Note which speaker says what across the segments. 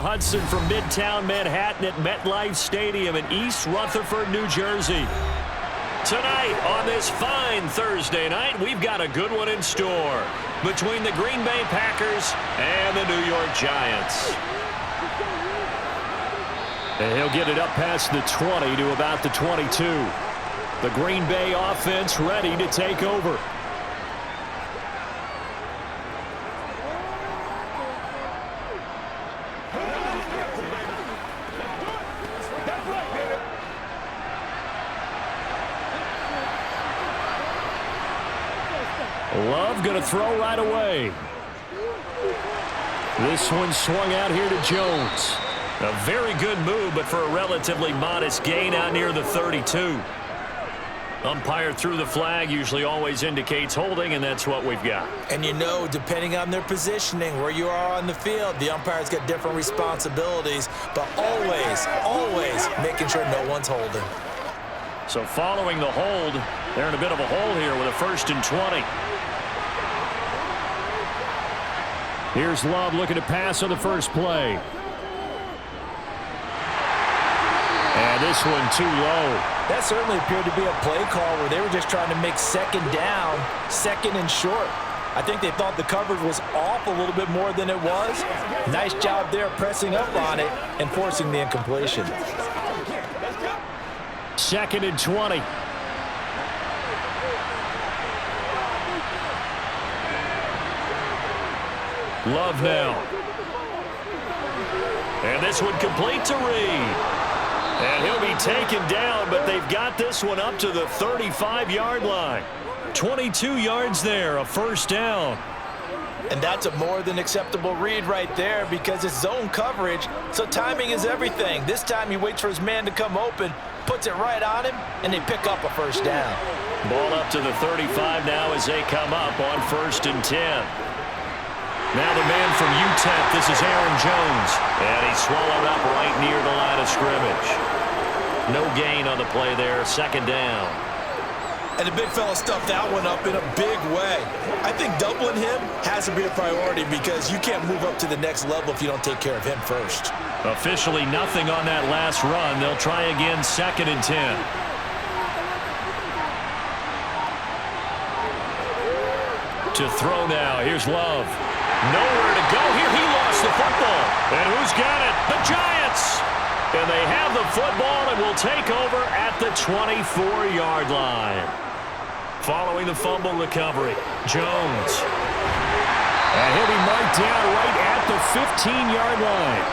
Speaker 1: Hudson from Midtown Manhattan at MetLife Stadium in East Rutherford, New Jersey. Tonight on this fine Thursday night, we've got a good one in store between the Green Bay Packers and the New York Giants. And he'll get it up past the 20 to about the 22. The Green Bay offense ready to take over. Love going to throw right away. This one swung out here to Jones. A very good move, but for a relatively modest gain out near the 32. Umpire threw the flag, usually always indicates holding, and that's what we've got.
Speaker 2: And you know, depending on their positioning, where you are on the field, the umpire's got different responsibilities, but always making sure no one's holding.
Speaker 1: So following the hold, they're in a bit of a hole here with a 1st and 20. Here's Love looking to pass on the first play. And this one too low.
Speaker 2: That certainly appeared to be a play call where they were just trying to make second down, second and short. I think they thought the coverage was off a little bit more than it was. Nice job there pressing up on it and forcing the incompletion.
Speaker 1: 2nd and 20. Love now. And this one complete to Reed. And he'll be taken down, but they've got this one up to the 35-yard line. 22 yards there, a 1st down.
Speaker 2: And that's a more than acceptable read right there because it's zone coverage, so timing is everything. This time he waits for his man to come open, puts it right on him, and they pick up a 1st down.
Speaker 1: Ball up to the 35 now as they come up on 1st and 10. Now the man from UTEP, this is Aaron Jones. And he's swallowed up right near the line of scrimmage. No gain on the play there, 2nd down.
Speaker 2: And the big fella stuffed that one up in a big way. I think doubling him has to be a priority because you can't move up to the next level if you don't take care of him first.
Speaker 1: Officially nothing on that last run. They'll try again, 2nd and 10. To throw now, here's Love. Nowhere to go here. He lost the football. And who's got it? The Giants. And they have the football and will take over at the 24-yard line. Following the fumble recovery, Jones. And he'll be marked down right at the 15-yard line.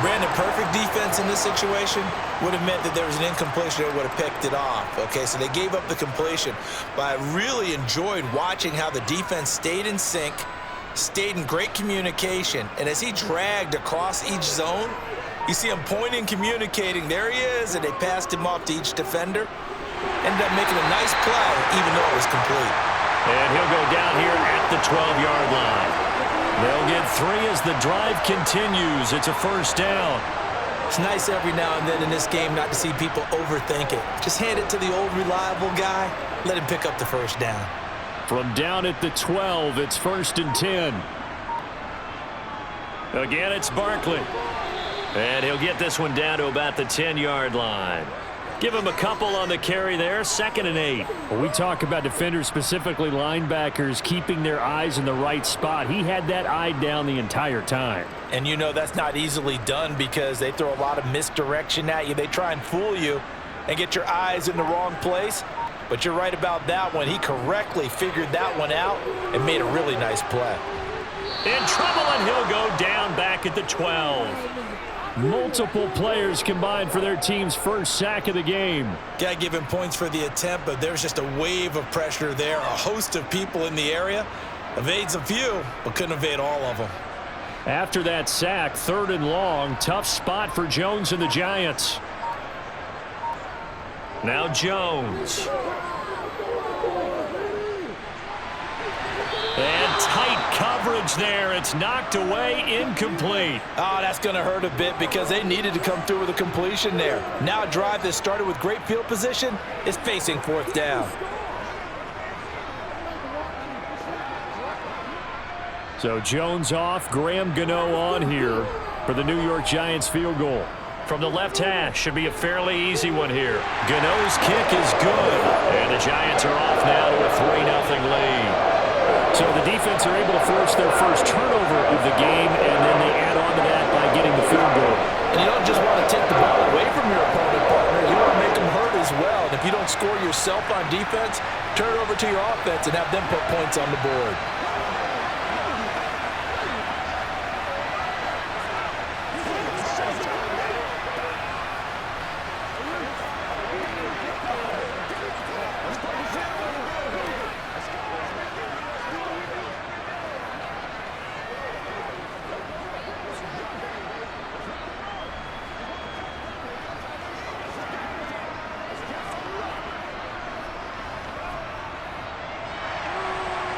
Speaker 2: Brandon, perfect defense in this situation would have meant that there was an incompletion that would have picked it off. Okay, so they gave up the completion. But I really enjoyed watching how the defense stayed in sync, stayed in great communication, and as he dragged across each zone, you see him pointing, communicating. There he is, and they passed him off to each defender. Ended up making a nice play, even though it was complete.
Speaker 1: And he'll go down here at the 12-yard line. They'll get 3 as the drive continues. It's a 1st down.
Speaker 2: It's nice every now and then in this game not to see people overthink it. Just hand it to the old reliable guy. Let him pick up the 1st down.
Speaker 1: From down at the 12, it's 1st and 10. Again, it's Barkley. And he'll get this one down to about the 10-yard line. Give him a couple on the carry there, 2nd and 8.
Speaker 3: When we talk about defenders, specifically linebackers, keeping their eyes in the right spot, he had that eye down the entire time.
Speaker 2: And you know that's not easily done because they throw a lot of misdirection at you. They try and fool you and get your eyes in the wrong place. But you're right about that one. He correctly figured that one out and made a really nice play.
Speaker 1: In trouble, and he'll go down back at the 12.
Speaker 3: Multiple players combined for their team's first sack of the game.
Speaker 2: Got to give him points for the attempt, but there's just a wave of pressure there. A host of people in the area. Evades a few, but couldn't evade all of them.
Speaker 3: After that sack, 3rd and long. Tough spot for Jones and the Giants.
Speaker 1: Now Jones. And tight coverage there. It's knocked away, incomplete.
Speaker 2: Oh, that's going to hurt a bit because they needed to come through with a completion there. Now a drive that started with great field position is facing 4th down.
Speaker 3: So Jones off, Graham Gano on here. for the New York Giants field goal.
Speaker 1: From the left hash, should be a fairly easy one here. Gano's kick is good. And the Giants are off now to a 3-0 lead.
Speaker 3: So the defense are able to force their first turnover of the game, and then they add on to that by getting the field goal.
Speaker 2: And you don't just want to take the ball away from your opponent, partner. You want to make them hurt as well. And if you don't score yourself on defense, turn it over to your offense and have them put points on the board.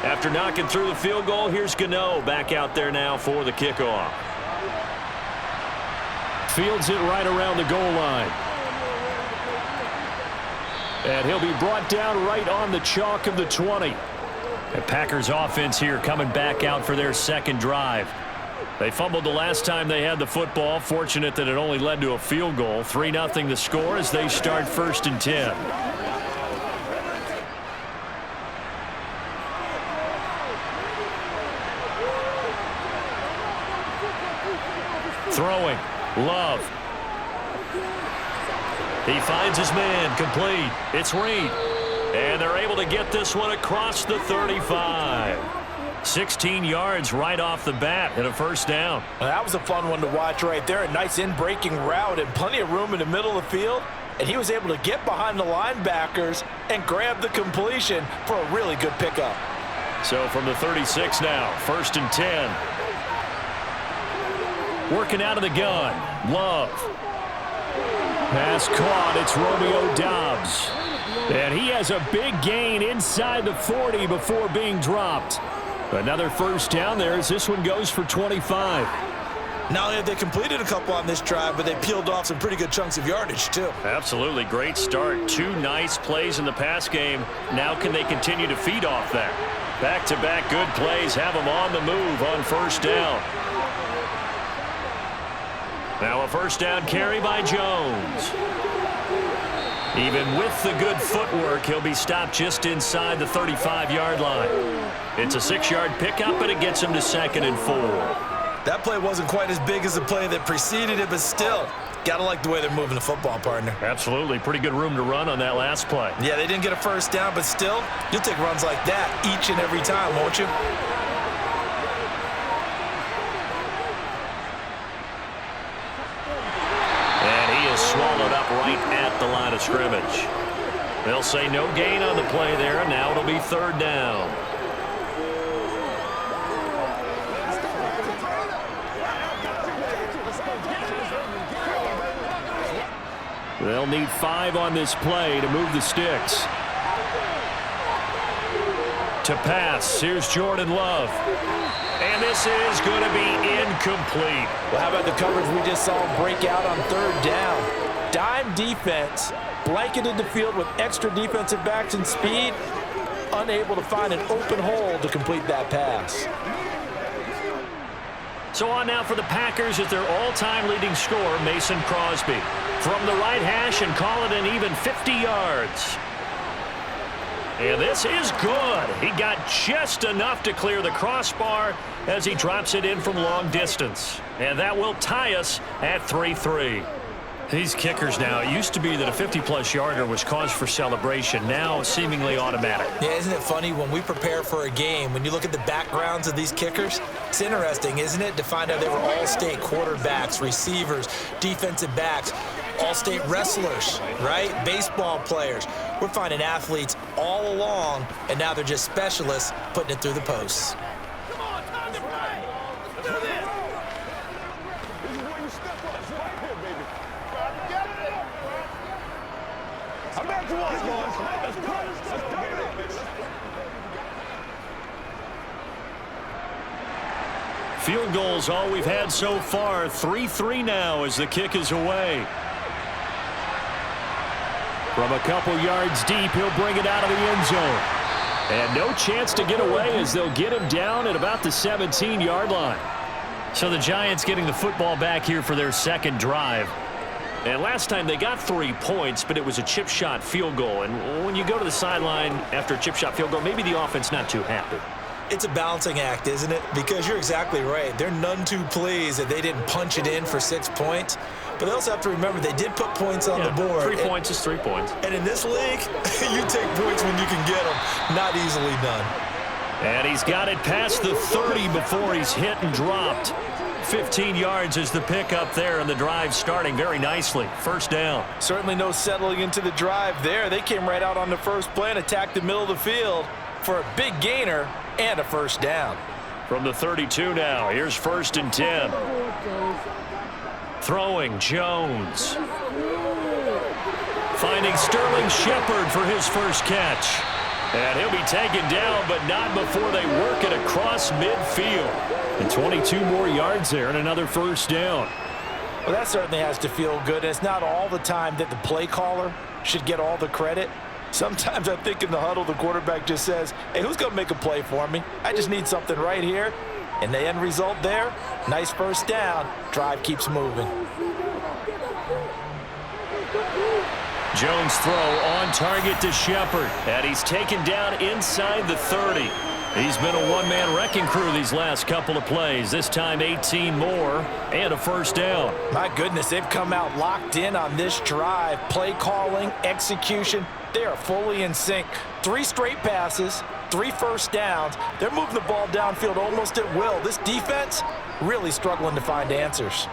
Speaker 1: After knocking through the field goal, here's Gano back out there now for the kickoff.
Speaker 3: Fields it right around the goal line. And he'll be brought down right on the chalk of the 20. The Packers offense here coming back out for their second drive. They fumbled the last time they had the football. Fortunate that it only led to a field goal. 3-0 the score as they start 1st and 10. Throwing. Love.
Speaker 1: He finds his man. Complete. It's Reed. And they're able to get this one across the 35. 16 yards right off the bat and a 1st down.
Speaker 2: Well, that was a fun one to watch right there. A nice in-breaking route and plenty of room in the middle of the field. And he was able to get behind the linebackers and grab the completion for a really good pickup.
Speaker 1: So from the 36 now, 1st and 10.
Speaker 3: Working out of the gun. Love. Pass caught. It's Romeo Doubs. And he has a big gain inside the 40 before being dropped. Another 1st down there as this one goes for 25.
Speaker 2: Not only have they completed a couple on this drive, but they peeled off some pretty good chunks of yardage, too.
Speaker 1: Absolutely. Great start. 2 nice plays in the pass game. Now can they continue to feed off that? Back-to-back good plays have them on the move on 1st down. Now a 1st down carry by Jones. Even with the good footwork, he'll be stopped just inside the 35-yard line. It's a 6-yard pickup, and it gets him to 2nd and 4.
Speaker 2: That play wasn't quite as big as the play that preceded it, but still, got to like the way they're moving the football, partner.
Speaker 1: Absolutely. Pretty good room to run on that last play.
Speaker 2: Yeah, they didn't get a 1st down, but still, you'll take runs like that each and every time, won't you?
Speaker 1: Swallowed up right at the line of scrimmage. They'll say no gain on the play there, and now it'll be 3rd down.
Speaker 3: They'll need 5 on this play to move the sticks. To pass, here's Jordan Love. And this is going to be incomplete.
Speaker 2: Well, how about the coverage we just saw him break out on 3rd down? Dime defense, blanketed the field with extra defensive backs and speed, unable to find an open hole to complete that pass.
Speaker 1: So on now for the Packers is their all-time leading scorer, Mason Crosby. From the right hash and call it an even 50 yards. And this is good. He got just enough to clear the crossbar as he drops it in from long distance. And that will tie us at 3-3. These kickers now, it used to be that a 50-plus yarder was cause for celebration. Now seemingly automatic.
Speaker 2: Yeah, isn't it funny when we prepare for a game, when you look at the backgrounds of these kickers, it's interesting, isn't it, to find out they were all-state quarterbacks, receivers, defensive backs, all-state wrestlers, right? Baseball players. We're finding athletes all along, and now they're just specialists putting it through the posts.
Speaker 4: Come on, time to play. Let's do this. This is where you step up. It's right here, baby. Get it. I'm back to watch, boys. Let's go. Let's go.
Speaker 1: Field goals all we've had so far. 3-3 now as the kick is away.
Speaker 3: From a couple yards deep, he'll bring it out of the end zone. And no chance to get away as they'll get him down at about the 17-yard line. So the Giants getting the football back here for their second drive.
Speaker 1: And last time they got 3 points, but it was a chip shot field goal. And when you go to the sideline after a chip shot field goal, maybe the offense not too happy.
Speaker 2: It's a balancing act, isn't it? Because you're exactly right. They're none too pleased that they didn't punch it in for 6 points. But they also have to remember they did put points on the board.
Speaker 1: 3 points is 3 points.
Speaker 2: And in this league, you take points when you can get them. Not easily done.
Speaker 3: And he's got it past the 30 before he's hit and dropped. 15 yards is the pickup there, and the drive starting very nicely. First down.
Speaker 2: Certainly no settling into the drive there. They came right out on the first play and attacked the middle of the field for a big gainer and a first down.
Speaker 3: From the 32 now, here's 1st and 10. Throwing Jones. Finding Sterling Shepard for his first catch. And he'll be taken down, but not before they work it across midfield. And 22 more yards there and another first down.
Speaker 2: Well, that certainly has to feel good. It's not all the time that the play caller should get all the credit. Sometimes I think in the huddle, the quarterback just says, hey, who's going to make a play for me? I just need something right here. And the end result there, nice first down. Drive keeps moving.
Speaker 3: Jones throw on target to Shepard. And he's taken down inside the 30. He's been a one-man wrecking crew these last couple of plays. This time 18 more and a first down.
Speaker 2: My goodness, they've come out locked in on this drive. Play calling, execution, they are fully in sync. 3 straight passes, 3 first downs. They're moving the ball downfield almost at will. This defense really struggling to find answers.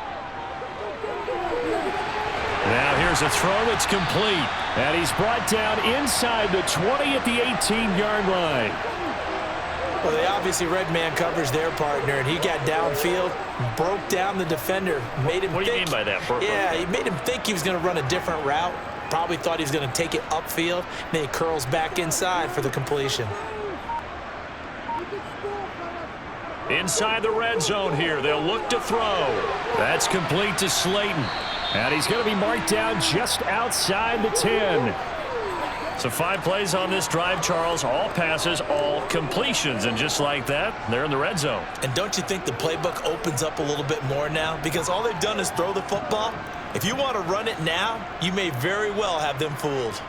Speaker 3: Now here's a throw that's complete. And he's brought down inside the 20 at the 18-yard line.
Speaker 2: Well, they obviously read man coverage their partner, and he got downfield, broke down the defender, made him
Speaker 1: What do you mean by that?
Speaker 2: Yeah, he made him think he was going to run a different route. Probably thought he was going to take it upfield. Then he curls back inside for the completion.
Speaker 3: Inside the red zone here, they'll look to throw. That's complete to Slayton. And he's going to be marked down just outside the 10. So 5 plays on this drive, Charles. All passes, all completions. And just like that, they're in the red zone.
Speaker 2: And don't you think the playbook opens up a little bit more now? Because all they've done is throw the football. If you want to run it now, you may very well have them fooled.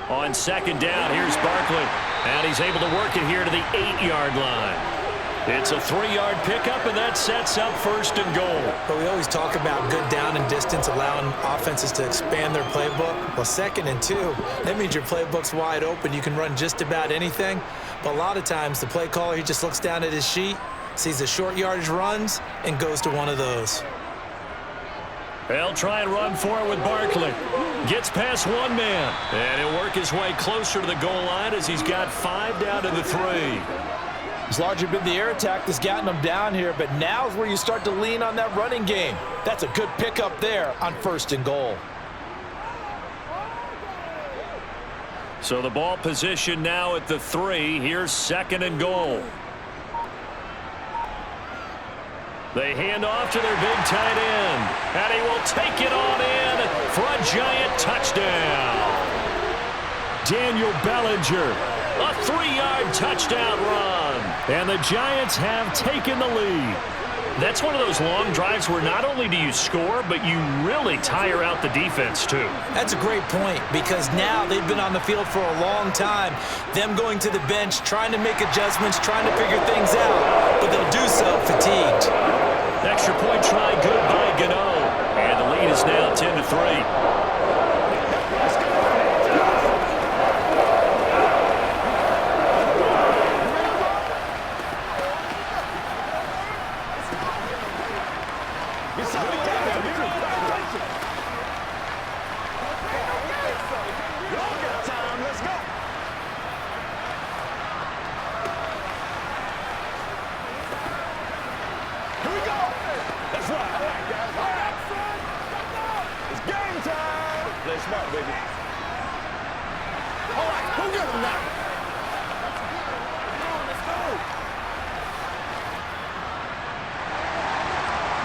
Speaker 3: On second down, here's Barkley. And he's able to work it here to the 8-yard line. It's a 3-yard pickup, and that sets up 1st and goal.
Speaker 2: But we always talk about good down and distance, allowing offenses to expand their playbook. Well, 2nd and 2, that means your playbook's wide open. You can run just about anything. But a lot of times, the play caller, he just looks down at his sheet, sees the short yardage runs, and goes to one of those.
Speaker 3: They'll try and run for it with Barkley. Gets past one man. And he'll work his way closer to the goal line as he's got 5 down to the 3.
Speaker 2: It's largely been the air attack that's gotten them down here, but now is where you start to lean on that running game. That's a good pickup there on 1st and goal.
Speaker 3: So the ball position now at the 3. Here's 2nd and goal. They hand off to their big tight end. And he will take it on in for a giant touchdown. Daniel Bellinger. A 3-yard touchdown run. And the Giants have taken the lead. That's one of those long drives where not only do you score, but you really tire out the defense, too.
Speaker 2: That's a great point, because now they've been on the field for a long time. Them going to the bench, trying to make adjustments, trying to figure things out, but they'll do so fatigued.
Speaker 3: Extra point try good by Gano. And the lead is now 10-3.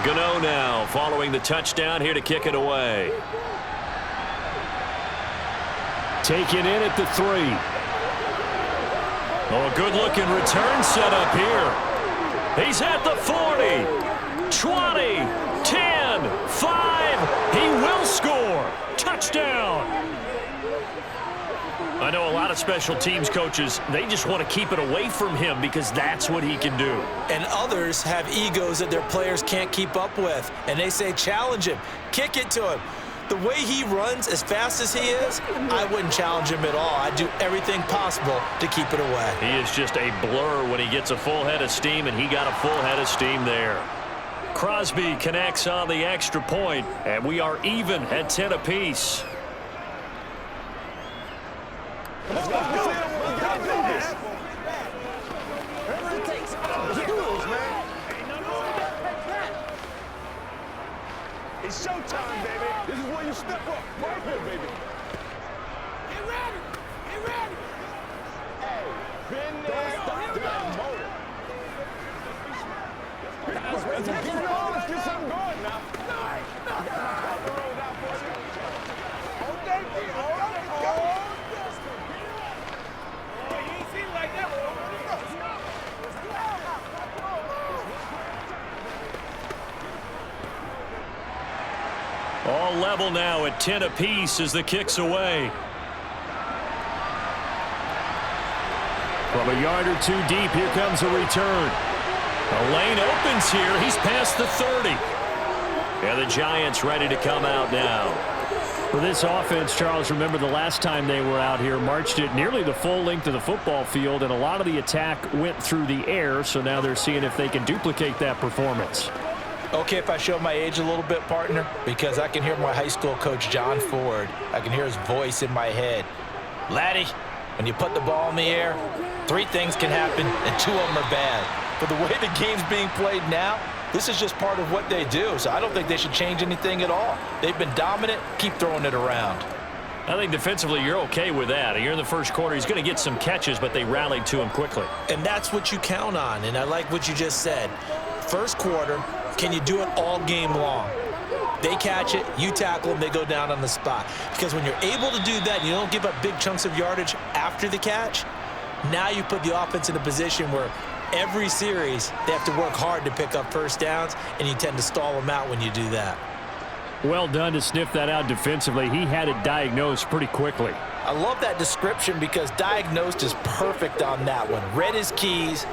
Speaker 3: Gano now following the touchdown here to kick it away. Taken in at the 3. Oh, a good-looking return set up here. He's at the 40, 20, 10, 5. He will score. Touchdown. I know a lot of special teams coaches, they just want to keep it away from him because that's what he can do.
Speaker 2: And others have egos that their players can't keep up with. And they say, challenge him, kick it to him. The way he runs as fast as he is, I wouldn't challenge him at all. I'd do everything possible to keep it away.
Speaker 3: He is just a blur when he gets a full head of steam, and he got a full head of steam there. Crosby connects on the extra point, and we are even at 10 apiece.
Speaker 4: Let's go. We gotta do this. Whatever it takes. Let's do this, man. It's showtime, baby. This is where you step up. Right here, baby. Get ready. Get ready. Hey, been there, done motor. Let's get something going now. Hold that key. Hold it.
Speaker 3: All level now at 10 apiece as the kick's away. From a yard or two deep, here comes a return. The lane opens here. He's past the 30. And the Giants ready to come out now. For this offense, Charles, remember the last time they were out here, marched it nearly the full length of the football field, and a lot of the attack went through the air, so now they're seeing if they can duplicate that performance.
Speaker 2: Okay, if I show my age a little bit, partner, because I can hear my high school coach, John Ford. I can hear his voice in my head. Laddie, when you put the ball in the air, 3 things can happen, and 2 of them are bad. But the way the game's being played now, this is just part of what they do, so I don't think they should change anything at all. They've been dominant. Keep throwing it around.
Speaker 3: I think defensively you're okay with that. Here in the first quarter, he's going to get some catches, but they rallied to him quickly.
Speaker 2: And that's what you count on, and I like what you just said. First quarter, can you do it all game long? They catch it, you tackle them, they go down on the spot. Because when you're able to do that, you don't give up big chunks of yardage after the catch, now you put the offense in a position where every series they have to work hard to pick up first downs, and you tend to stall them out when you do that.
Speaker 3: Well done to sniff that out defensively. He had it diagnosed pretty quickly.
Speaker 2: I love that description because diagnosed is perfect on that one. Read his keys,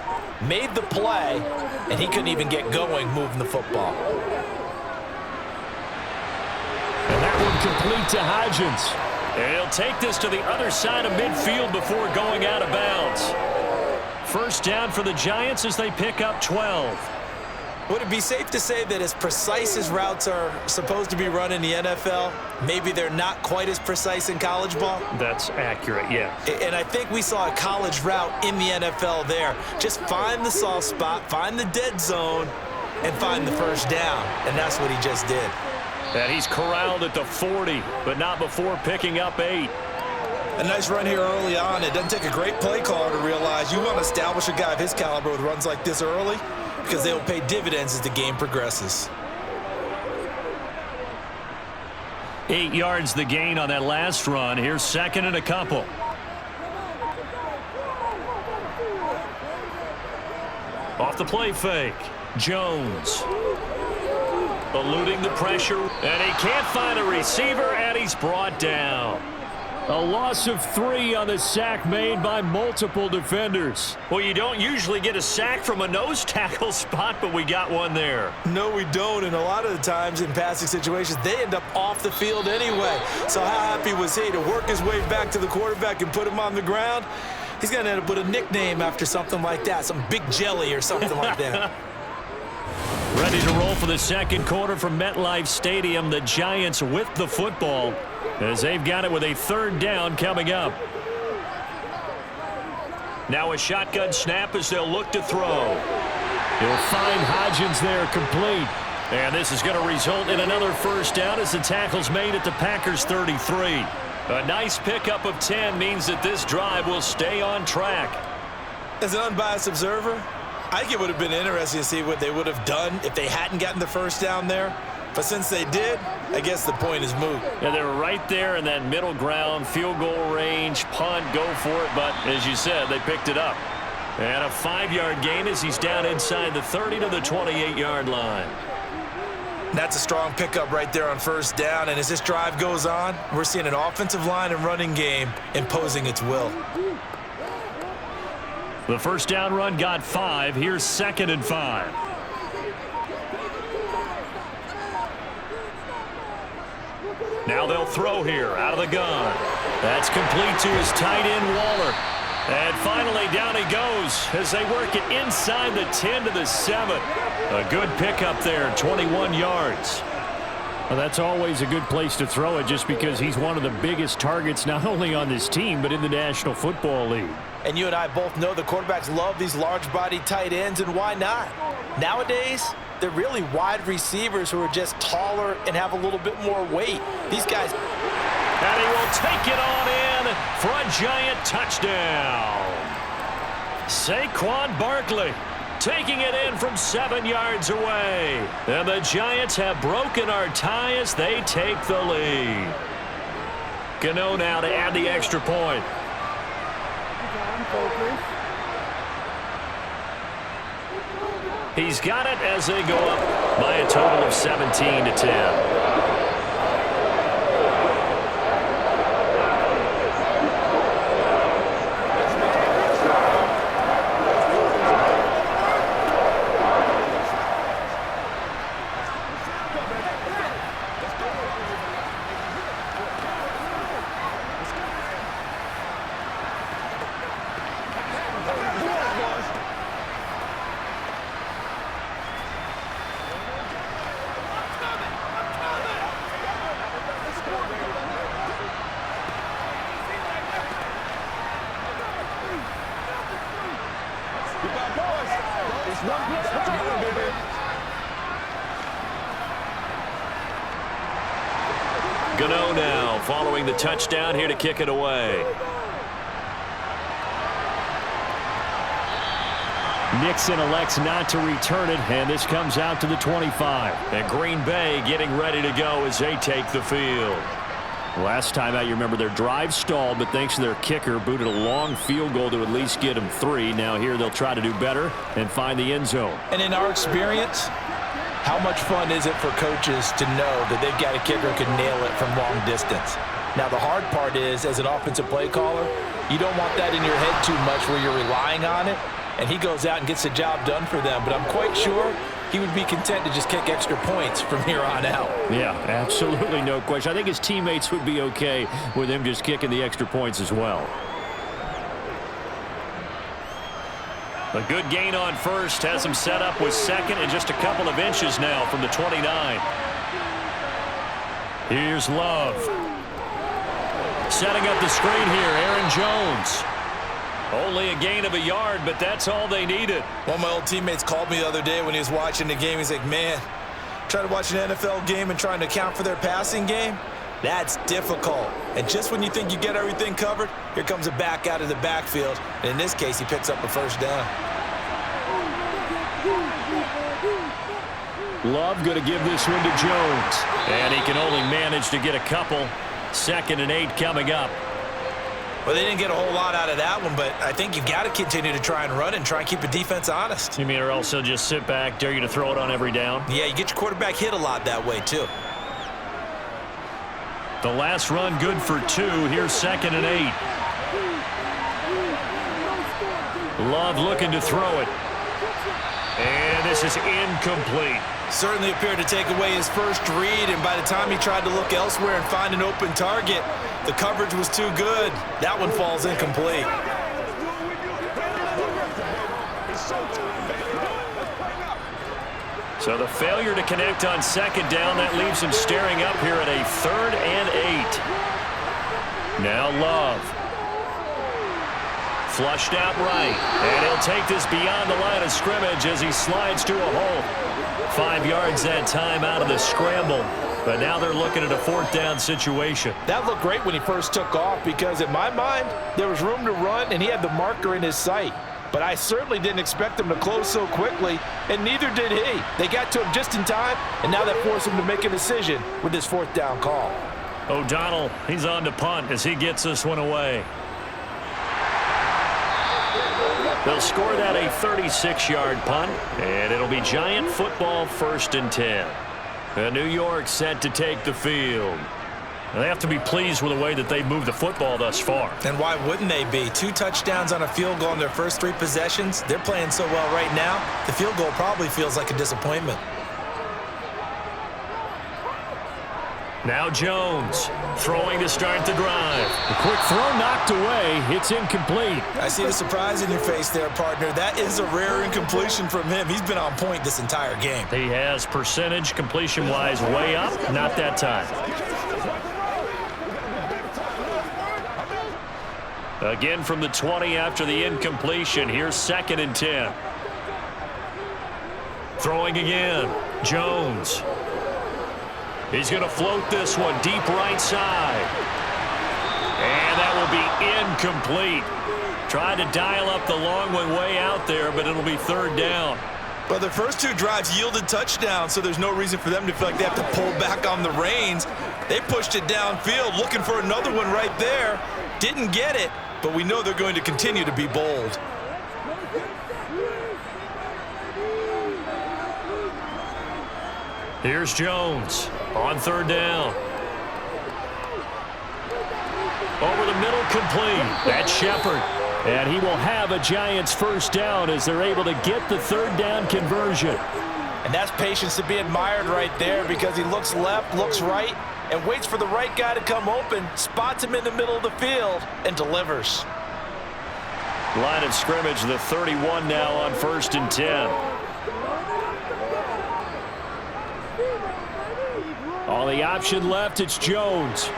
Speaker 2: made the play, and he couldn't even get going moving the football.
Speaker 3: And that one complete to Hodgins. And he'll take this to the other side of midfield before going out of bounds. First down for the Giants as they pick up 12.
Speaker 2: Would it be safe to say that as precise as routes are supposed to be run in the NFL, maybe they're not quite as precise in college ball?
Speaker 3: That's accurate, yeah.
Speaker 2: And I think we saw a college route in the NFL there. Just find the soft spot, find the dead zone, and find the first down. And that's what he just did.
Speaker 3: And he's corralled at the 40, but not before picking up 8.
Speaker 2: A nice run here early on. It doesn't take a great play caller to realize you want to establish a guy of his caliber with runs like this early, because they will pay dividends as the game progresses.
Speaker 3: 8 yards the gain on that last run. Here's second and a couple. Off the play fake. Jones. Eluding the pressure. And he can't find a receiver, and he's brought down. A loss of 3 on the sack made by multiple defenders. Well, you don't usually get a sack from a nose tackle spot, but we got one there.
Speaker 2: No, we don't, and a lot of the times in passing situations, they end up off the field anyway. So how happy was he to work his way back to the quarterback and put him on the ground? He's going to end up with a nickname after something like that, some Big Jelly or something like that.
Speaker 3: Ready to roll for the second quarter from MetLife Stadium. The Giants with the football as they've got it with a third down coming up. Now a shotgun snap as they'll look to throw. He'll find Hodgins there complete. And this is going to result in another first down as the tackle's made at the Packers 33. A nice pickup of 10 means that this drive will stay on track.
Speaker 2: As an unbiased observer, I think it would have been interesting to see what they would have done if they hadn't gotten the first down there. But since they did, I guess the point is moot.
Speaker 3: Yeah, they were right there in that middle ground, field goal range, punt, go for it. But as you said, they picked it up. And a 5-yard gain as he's down inside the 30 to the 28-yard line.
Speaker 2: That's a strong pickup right there on first down. And as this drive goes on, we're seeing an offensive line and running game imposing its will.
Speaker 3: The first down run got 5. Here's 2nd and 5. Now they'll throw here out of the gun. That's complete to his tight end, Waller. And finally, down he goes as they work it inside the 10 to the 7. A good pickup there, 21 yards. Well, that's always a good place to throw it just because he's one of the biggest targets not only on this team but in the National Football League.
Speaker 2: And you and I both know the quarterbacks love these large-bodied tight ends, and why not? Nowadays, they're really wide receivers who are just taller and have a little bit more weight. These guys...
Speaker 3: And he will take it on in for a giant touchdown. Saquon Barkley taking it in from 7 yards away. And the Giants have broken our tie as they take the lead. Gano now to add the extra point. He's got it as they go up by a total of 17 to 10. Gano now following the touchdown here to kick it away. Nixon elects not to return it, and this comes out to the 25. And Green Bay getting ready to go as they take the field. Last time out, you remember their drive stalled, but thanks to their kicker, booted a long field goal to at least get them 3. Now here they'll try to do better and find the end zone.
Speaker 2: And in our experience, how much fun is it for coaches to know that they've got a kicker who can nail it from long distance? Now, the hard part is, as an offensive play caller, you don't want that in your head too much where you're relying on it, and he goes out and gets the job done for them. But I'm quite sure he would be content to just kick extra points from here on out.
Speaker 3: Yeah, absolutely no question. I think his teammates would be okay with him just kicking the extra points as well. A good gain on first has him set up with 2nd and just a couple of inches now from the 29. Here's Love. Setting up the screen here, Aaron Jones. Only a gain of a yard, but that's all they needed.
Speaker 2: One of my old teammates called me the other day when he was watching the game. He's like, man, trying to watch an NFL game and trying to account for their passing game, that's difficult. And just when you think you get everything covered, here comes a back out of the backfield. And in this case, he picks up a first down.
Speaker 3: Love going to give this one to Jones. And he can only manage to get a couple. 2nd and 8 coming up.
Speaker 2: Well, they didn't get a whole lot out of that one, but I think you've got to continue to try and run and try and keep the defense honest.
Speaker 3: You mean or else they'll just sit back, dare you to throw it on every down?
Speaker 2: Yeah, you get your quarterback hit a lot that way, too.
Speaker 3: The last run good for 2. Here's 2nd and 8. Love looking to throw it. And this is incomplete.
Speaker 2: Certainly appeared to take away his first read, and by the time he tried to look elsewhere and find an open target, the coverage was too good. That one falls incomplete.
Speaker 3: So the failure to connect on 2nd down, that leaves him staring up here at a 3rd and 8. Now Love. Flushed out right. And he'll take this beyond the line of scrimmage as he slides to a hole. 5 yards that time out of the scramble. But now they're looking at a 4th down situation.
Speaker 2: That looked great when he first took off because, in my mind, there was room to run and he had the marker in his sight. but I certainly didn't expect them to close so quickly, and neither did he. They got to him just in time, and now that forced him to make a decision with this fourth down call.
Speaker 3: O'Donnell, he's on to punt as he gets this one away. They'll score that a 36-yard punt, and it'll be Giant football 1st and 10. And New York set to take the field. They have to be pleased with the way that they've moved the football thus far.
Speaker 2: And why wouldn't they be? 2 touchdowns on a field goal in their first 3 possessions. They're playing so well right now, the field goal probably feels like a disappointment.
Speaker 3: Now Jones throwing to start the drive. A quick throw knocked away. It's incomplete.
Speaker 2: I see the surprise in your face there, partner. That is a rare incompletion from him. He's been on point this entire game.
Speaker 3: He has percentage completion-wise way up. Not that time. Again from the 20 after the incompletion. Here's 2nd and 10. Throwing again. Jones. He's going to float this one deep right side. And that will be incomplete. Tried to dial up the long one way out there, but it'll be 3rd down.
Speaker 2: Well, their first 2 drives yielded touchdowns, so there's no reason for them to feel like they have to pull back on the reins. They pushed it downfield, looking for another one right there. Didn't get it, but we know they're going to continue to be bold.
Speaker 3: Here's Jones on 3rd down. Over the middle, complete. That's Shepard. And he will have a Giants 1st down as they're able to get the 3rd down conversion.
Speaker 2: And that's patience to be admired right there, because he looks left, looks right, and waits for the right guy to come open, spots him in the middle of the field, and delivers.
Speaker 3: Line of scrimmage, the 31 now on 1st and 10. On the option left, it's Jones.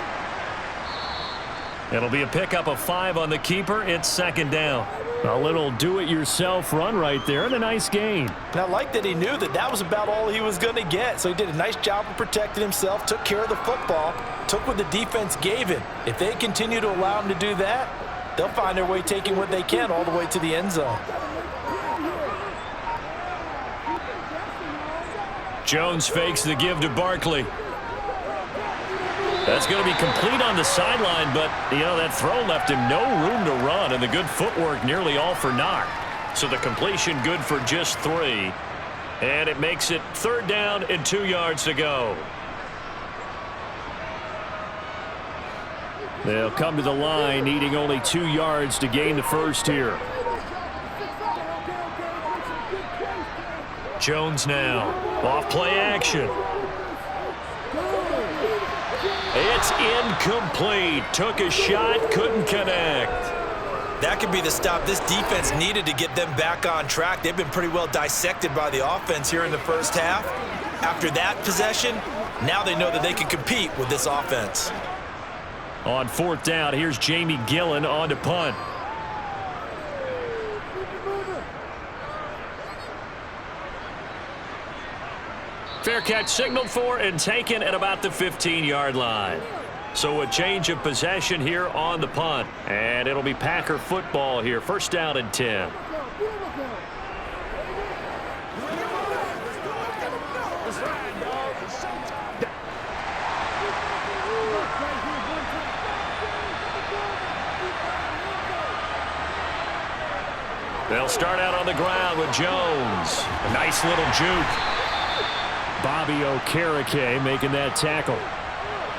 Speaker 3: It'll be a pickup of 5 on the keeper. It's 2nd down. A little do-it-yourself run right there and a nice gain.
Speaker 2: And I like that he knew that that was about all he was going to get. So he did a nice job of protecting himself, took care of the football, took what the defense gave him. If they continue to allow him to do that, they'll find their way taking what they can all the way to the end zone.
Speaker 3: Jones fakes the give to Barkley. That's going to be complete on the sideline, but, that throw left him no room to run, and the good footwork nearly all for naught. So the completion good for just 3, and it makes it 3rd down and 2 yards to go. They'll come to the line, needing only 2 yards to gain the first here. Jones now, off play action. It's incomplete. Took a shot, couldn't connect.
Speaker 2: That could be the stop this defense needed to get them back on track. They've been pretty well dissected by the offense here in the first half. After that possession, now they know that they can compete with this offense.
Speaker 3: On 4th down, here's Jamie Gillen on to punt. Fair catch signaled for and taken at about the 15-yard line. So a change of possession here on the punt. And it'll be Packer football here. 1st down and 10. They'll start out on the ground with Jones. A nice little juke. Bobby Okereke making that tackle.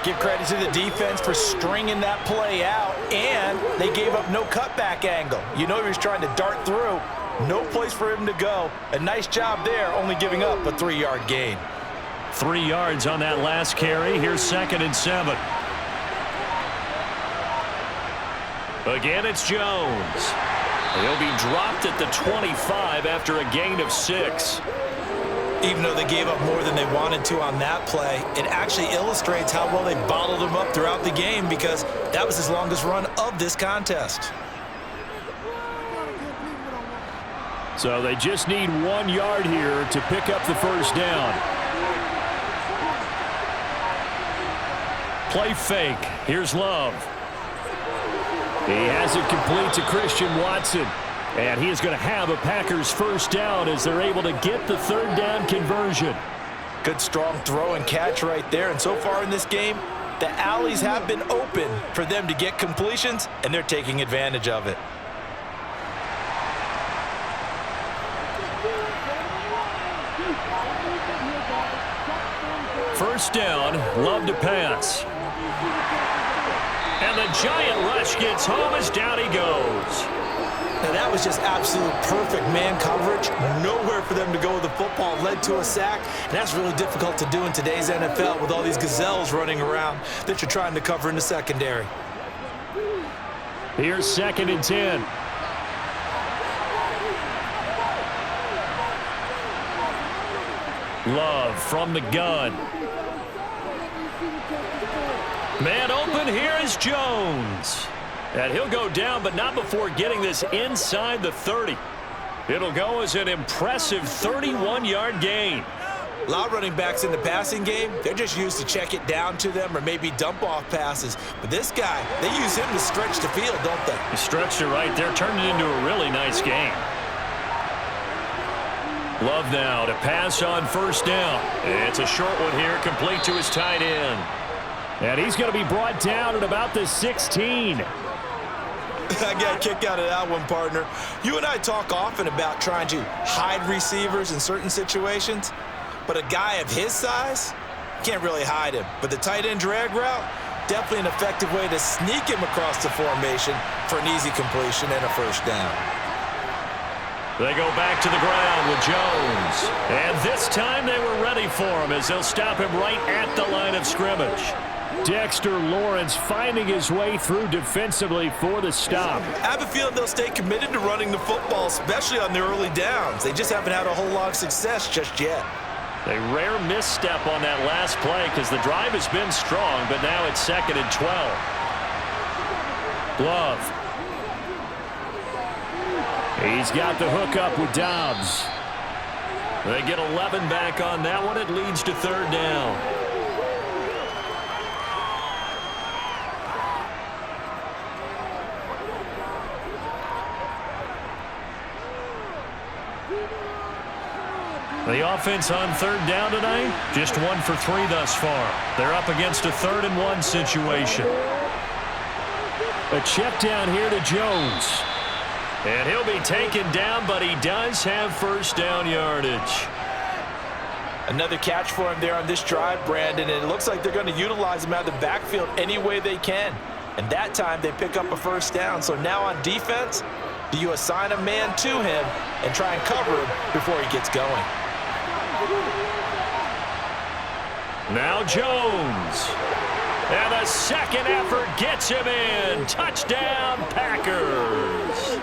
Speaker 2: Give credit to the defense for stringing that play out, and they gave up no cutback angle. He was trying to dart through. No place for him to go. A nice job there, only giving up a 3-yard gain.
Speaker 3: 3 yards on that last carry. Here's 2nd and 7. Again, it's Jones. He'll be dropped at the 25 after a gain of 6.
Speaker 2: Even though they gave up more than they wanted to on that play, it actually illustrates how well they bottled him up throughout the game, because that was his longest run of this contest.
Speaker 3: So they just need 1 yard here to pick up the 1st down. Play fake. Here's Love. He has it complete to Christian Watson. And he is going to have a Packers first down as they're able to get the third down conversion.
Speaker 2: Good strong throw and catch right there. And so far in this game, the alleys have been open for them to get completions, and they're taking advantage of it.
Speaker 3: First down, Love to pass. And the giant rush gets home as down he goes.
Speaker 2: Now that was just absolute perfect man coverage. Nowhere for them to go with the football. Led to a sack. And that's really difficult to do in today's NFL with all these gazelles running around that you're trying to cover in the secondary.
Speaker 3: Here's 2nd and 10. Love from the gun. Man open, here is Jones. And he'll go down, but not before getting this inside the 30. It'll go as an impressive 31-yard gain.
Speaker 2: A lot of running backs in the passing game, they're just used to check it down to them or maybe dump off passes. But this guy, they use him to stretch the field, don't they?
Speaker 3: He stretched it right there, turned it into a really nice game. Love now to pass on first down. It's a short one here, complete to his tight end. And he's going to be brought down at about the 16.
Speaker 2: I got a kick out of that one, partner. You and I talk often about trying to hide receivers in certain situations, but a guy of his size can't really hide him. But the tight end drag route, definitely an effective way to sneak him across the formation for an easy completion and a first down.
Speaker 3: They go back to the ground with Jones. And this time they were ready for him as they'll stop him right at the line of scrimmage. Dexter Lawrence finding his way through defensively for the stop.
Speaker 2: I have a feeling they'll stay committed to running the football, especially on the early downs. They just haven't had a whole lot of success just yet.
Speaker 3: A rare misstep on that last play because the drive has been strong, but now it's 2nd and 12. Love. He's got the hook up with Dobbs. They get 11 back on that one. It leads to 3rd down. The offense on 3rd down tonight, just 1 for 3 thus far. They're up against a 3rd and 1 situation. A check down here to Jones. And he'll be taken down, but he does have first down yardage.
Speaker 2: Another catch for him there on this drive, Brandon, and it looks like they're going to utilize him out of the backfield any way they can. And that time they pick up a first down. So now on defense, do you assign a man to him and try and cover him before he gets going?
Speaker 3: Now Jones. And the second effort gets him in. Touchdown, Packers.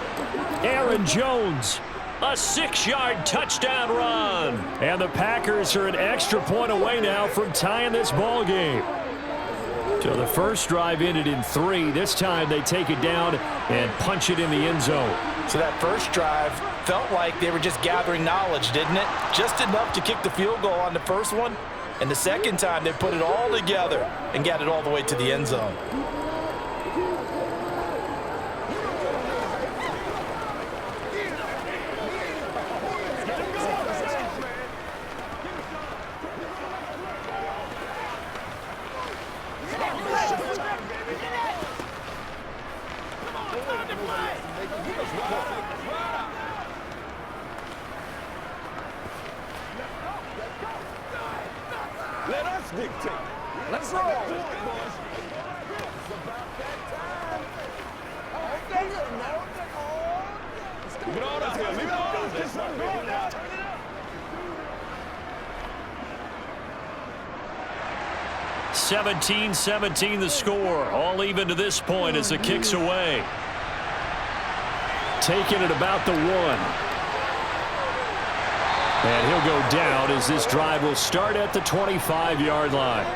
Speaker 3: Aaron Jones, a 6-yard touchdown run. And the Packers are an extra point away now from tying this ball game. So the first drive ended in 3. This time they take it down and punch it in the end zone.
Speaker 2: So that first drive felt like they were just gathering knowledge, didn't it? Just enough to kick the field goal on the first one. And the second time they put it all together and got it all the way to the end zone.
Speaker 4: Let us dictate. Let's roll. It's about that time. Leave it on out here. Leave it on out there. Turn it up.
Speaker 3: 17-17 the score. All even to this point as the kick's away. Taking it about the 1. And he'll go down as this drive will start at the 25-yard line.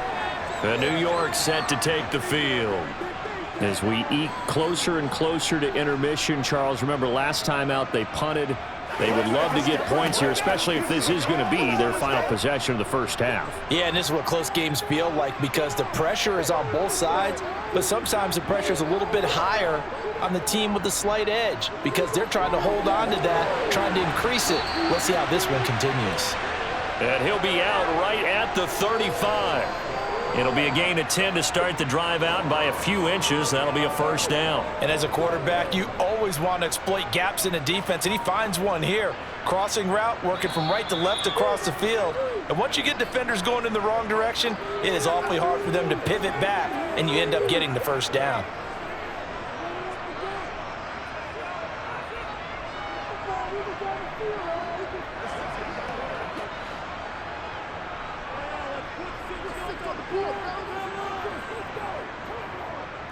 Speaker 3: And New York set to take the field. As we eke closer and closer to intermission, Charles, remember last time out they punted. They would love to get points here, especially if this is going to be their final possession of the first half.
Speaker 2: Yeah, and this is what close games feel like because the pressure is on both sides, but sometimes the pressure is a little bit higher on the team with the slight edge because they're trying to hold on to that, trying to increase it. Let's see how this one continues.
Speaker 3: And he'll be out right at the 35. It'll be a gain of 10 to start the drive out, and by a few inches, that'll be a first down.
Speaker 2: And as a quarterback, you always want to exploit gaps in the defense, and he finds one here. Crossing route, working from right to left across the field. And once you get defenders going in the wrong direction, it is awfully hard for them to pivot back, and you end up getting the first down.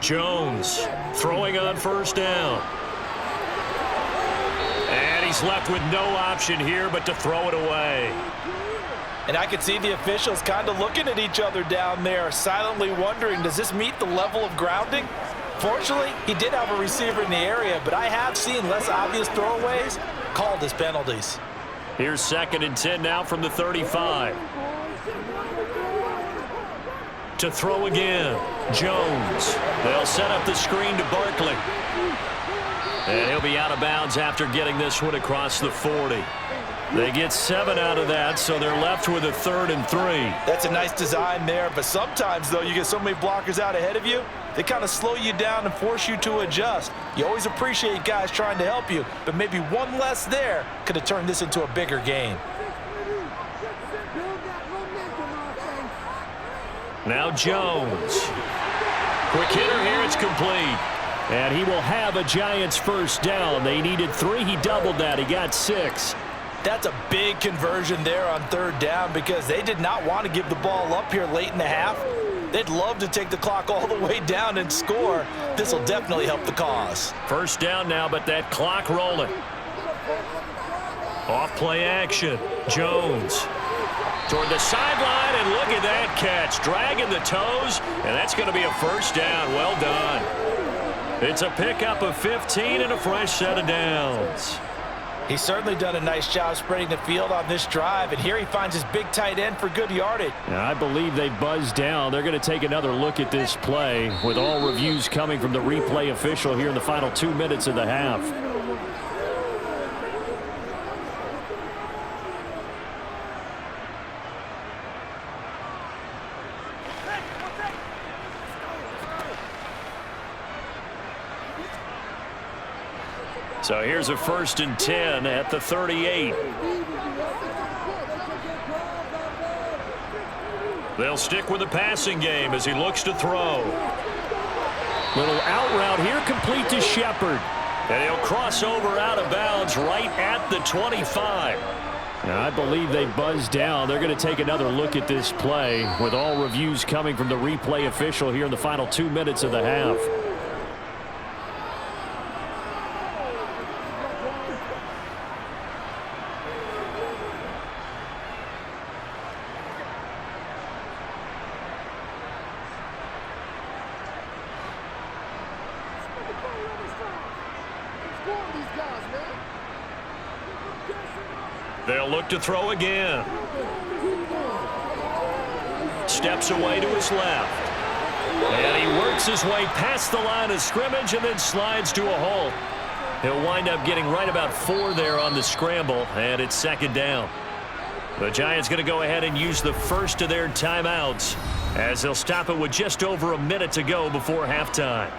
Speaker 3: Jones throwing on first down. And he's left with no option here but to throw it away.
Speaker 2: And I can see the officials kind of looking at each other down there, silently wondering, does this meet the level of grounding? Fortunately, he did have a receiver in the area, but I have seen less obvious throwaways called as penalties.
Speaker 3: Here's 2nd and 10 now from the 35. To throw again, Jones. They'll set up the screen to Barkley. And he'll be out of bounds after getting this one across the 40. They get 7 out of that, so they're left with a 3rd and 3.
Speaker 2: That's a nice design there, but sometimes, though, you get so many blockers out ahead of you, they kind of slow you down and force you to adjust. You always appreciate guys trying to help you, but maybe one less there could have turned this into a bigger game.
Speaker 3: Now Jones. Quick hitter here, it's complete. And he will have a Giants first down. They needed 3, he doubled that, he got 6.
Speaker 2: That's a big conversion there on 3rd down because they did not want to give the ball up here late in the half. They'd love to take the clock all the way down and score. This will definitely help the cause.
Speaker 3: First down now, but that clock rolling. Off play action. Jones toward the sideline, and look at that catch. Dragging the toes, and that's going to be a first down. Well done. It's a pickup of 15 and a fresh set of downs.
Speaker 2: He's certainly done a nice job spreading the field on this drive, and here he finds his big tight end for good yardage.
Speaker 3: Now, I believe they buzzed down. They're going to take another look at this play with all reviews coming from the replay official here in the final 2 minutes of the half. So here's a 1st and 10 at the 38. They'll stick with the passing game as he looks to throw. Little out route here, complete to Shepard. And he'll cross over out of bounds right at the 25. Now, I believe they buzzed down. They're going to take another look at this play with all reviews coming from the replay official here in the final 2 minutes of the half. They'll look to throw again. Steps away to his left. And he works his way past the line of scrimmage and then slides to a halt. He'll wind up getting right about 4 there on the scramble, and it's 2nd down. The Giants going to go ahead and use the first of their timeouts as they'll stop it with just over a minute to go before halftime.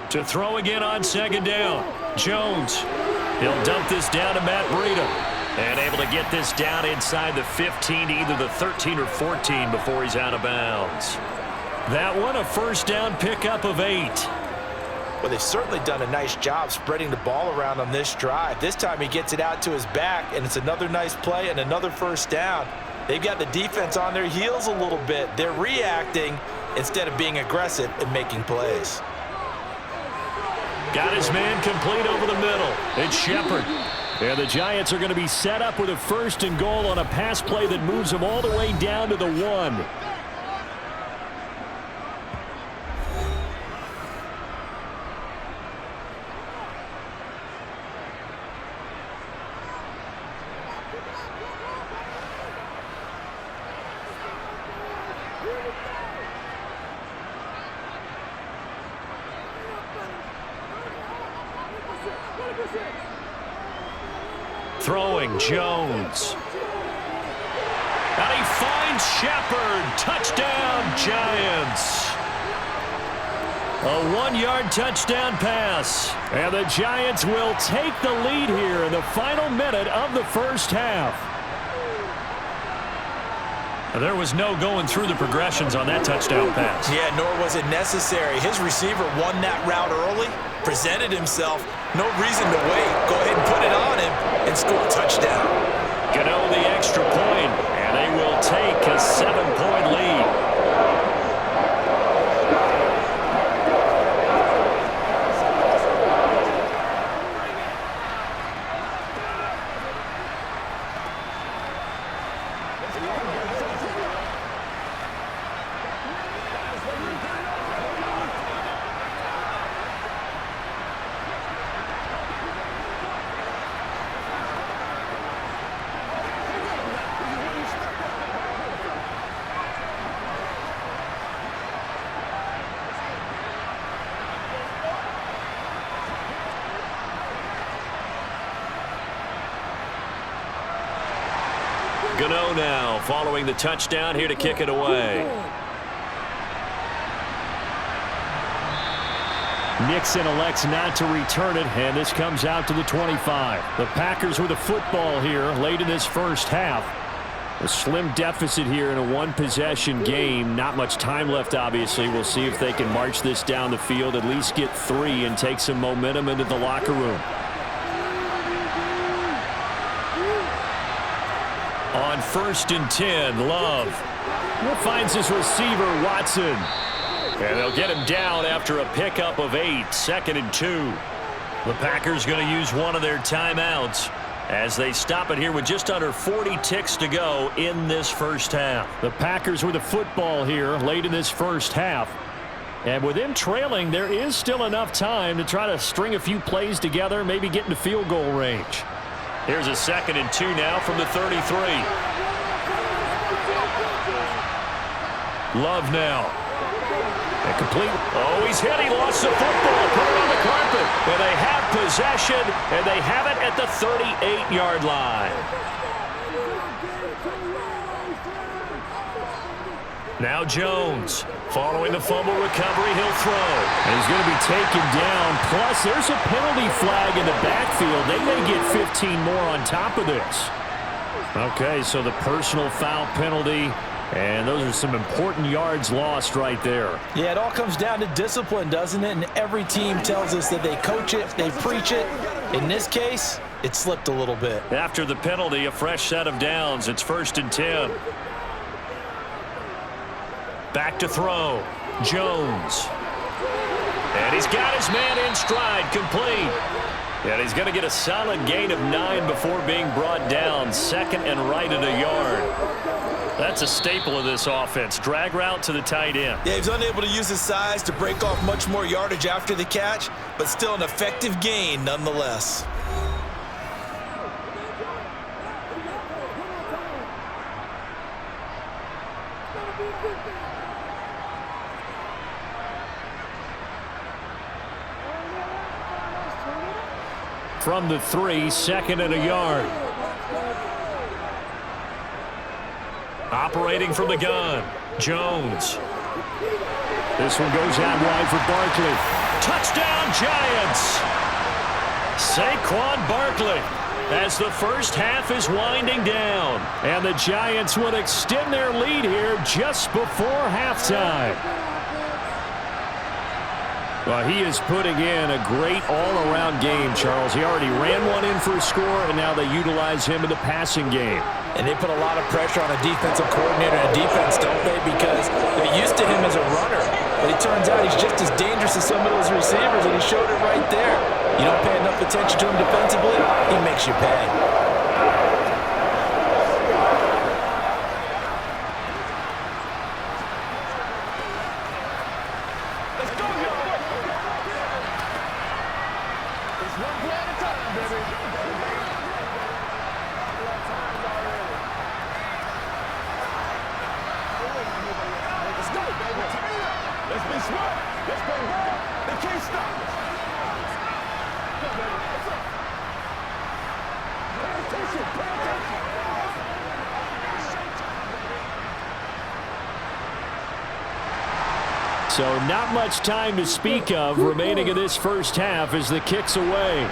Speaker 3: To throw again on 2nd down. Jones. He'll dump this down to Matt Breida. And able to get this down inside the 15 to either the 13 or 14 before he's out of bounds. That one a first down pickup of 8.
Speaker 2: Well, they've certainly done a nice job spreading the ball around on this drive. This time he gets it out to his back, and it's another nice play and another first down. They've got the defense on their heels a little bit. They're reacting instead of being aggressive and making plays.
Speaker 3: Got his man complete over the middle. It's Shepard. And the Giants are going to be set up with a 1st and goal on a pass play that moves them all the way down to the 1. Throwing Jones. And he finds Shepard. Touchdown, Giants. A 1-yard touchdown pass. And the Giants will take the lead here in the final minute of the first half. There was no going through the progressions on that touchdown pass.
Speaker 2: Yeah, nor was it necessary. His receiver won that route early, presented himself. No reason to wait. Go ahead and put it on him and score a touchdown.
Speaker 3: Gano the extra point, and they will take a 7-point lead. Gano now following the touchdown here to kick it away. Nixon elects not to return it, and this comes out to the 25. The Packers with the football here late in this first half. A slim deficit here in a 1-possession game. Not much time left, obviously. We'll see if they can march this down the field, at least get 3 and take some momentum into the locker room. On 1st and 10, Love finds his receiver, Watson. And they'll get him down after a pickup of 8, 2nd and 2. The Packers going to use one of their timeouts as they stop it here with just under 40 ticks to go in this first half. The Packers with the football here late in this first half. And with them trailing, there is still enough time to try to string a few plays together, maybe get into field goal range. Here's a 2nd and 2 now from the 33. Love now. And complete. Oh, he's hit. He lost the football. Put it on the carpet. And they have possession, and they have it at the 38-yard line. Now Jones. Following the fumble recovery, he'll throw. And he's going to be taken down. Plus, there's a penalty flag in the backfield. They may get 15 more on top of this. Okay, so the personal foul penalty. And those are some important yards lost right there.
Speaker 2: Yeah, it all comes down to discipline, doesn't it? And every team tells us that they coach it, they preach it. In this case, it slipped a little bit.
Speaker 3: After the penalty, a fresh set of downs. It's 1st and 10. Back to throw. Jones. And he's got his man in stride, complete. And he's going to get a solid gain of 9 before being brought down. 2nd and right at a yard. That's a staple of this offense. Drag route to the tight end.
Speaker 2: Yeah, he's unable to use his size to break off much more yardage after the catch, but still an effective gain nonetheless.
Speaker 3: From the 3, 2nd and a yard. Operating from the gun, Jones. This one goes out wide for Barkley. Touchdown, Giants! Saquon Barkley as the first half is winding down. And the Giants would extend their lead here just before halftime. Well, he is putting in a great all-around game, Charles. He already ran one in for a score, and now they utilize him in the passing game.
Speaker 2: And they put a lot of pressure on a defensive coordinator and defense, don't they? Because they're used to him as a runner. But it turns out he's just as dangerous as some of those receivers, and he showed it right there. You don't pay enough attention to him defensively, he makes you pay.
Speaker 3: So not much time to speak of remaining in this first half as the kick's away.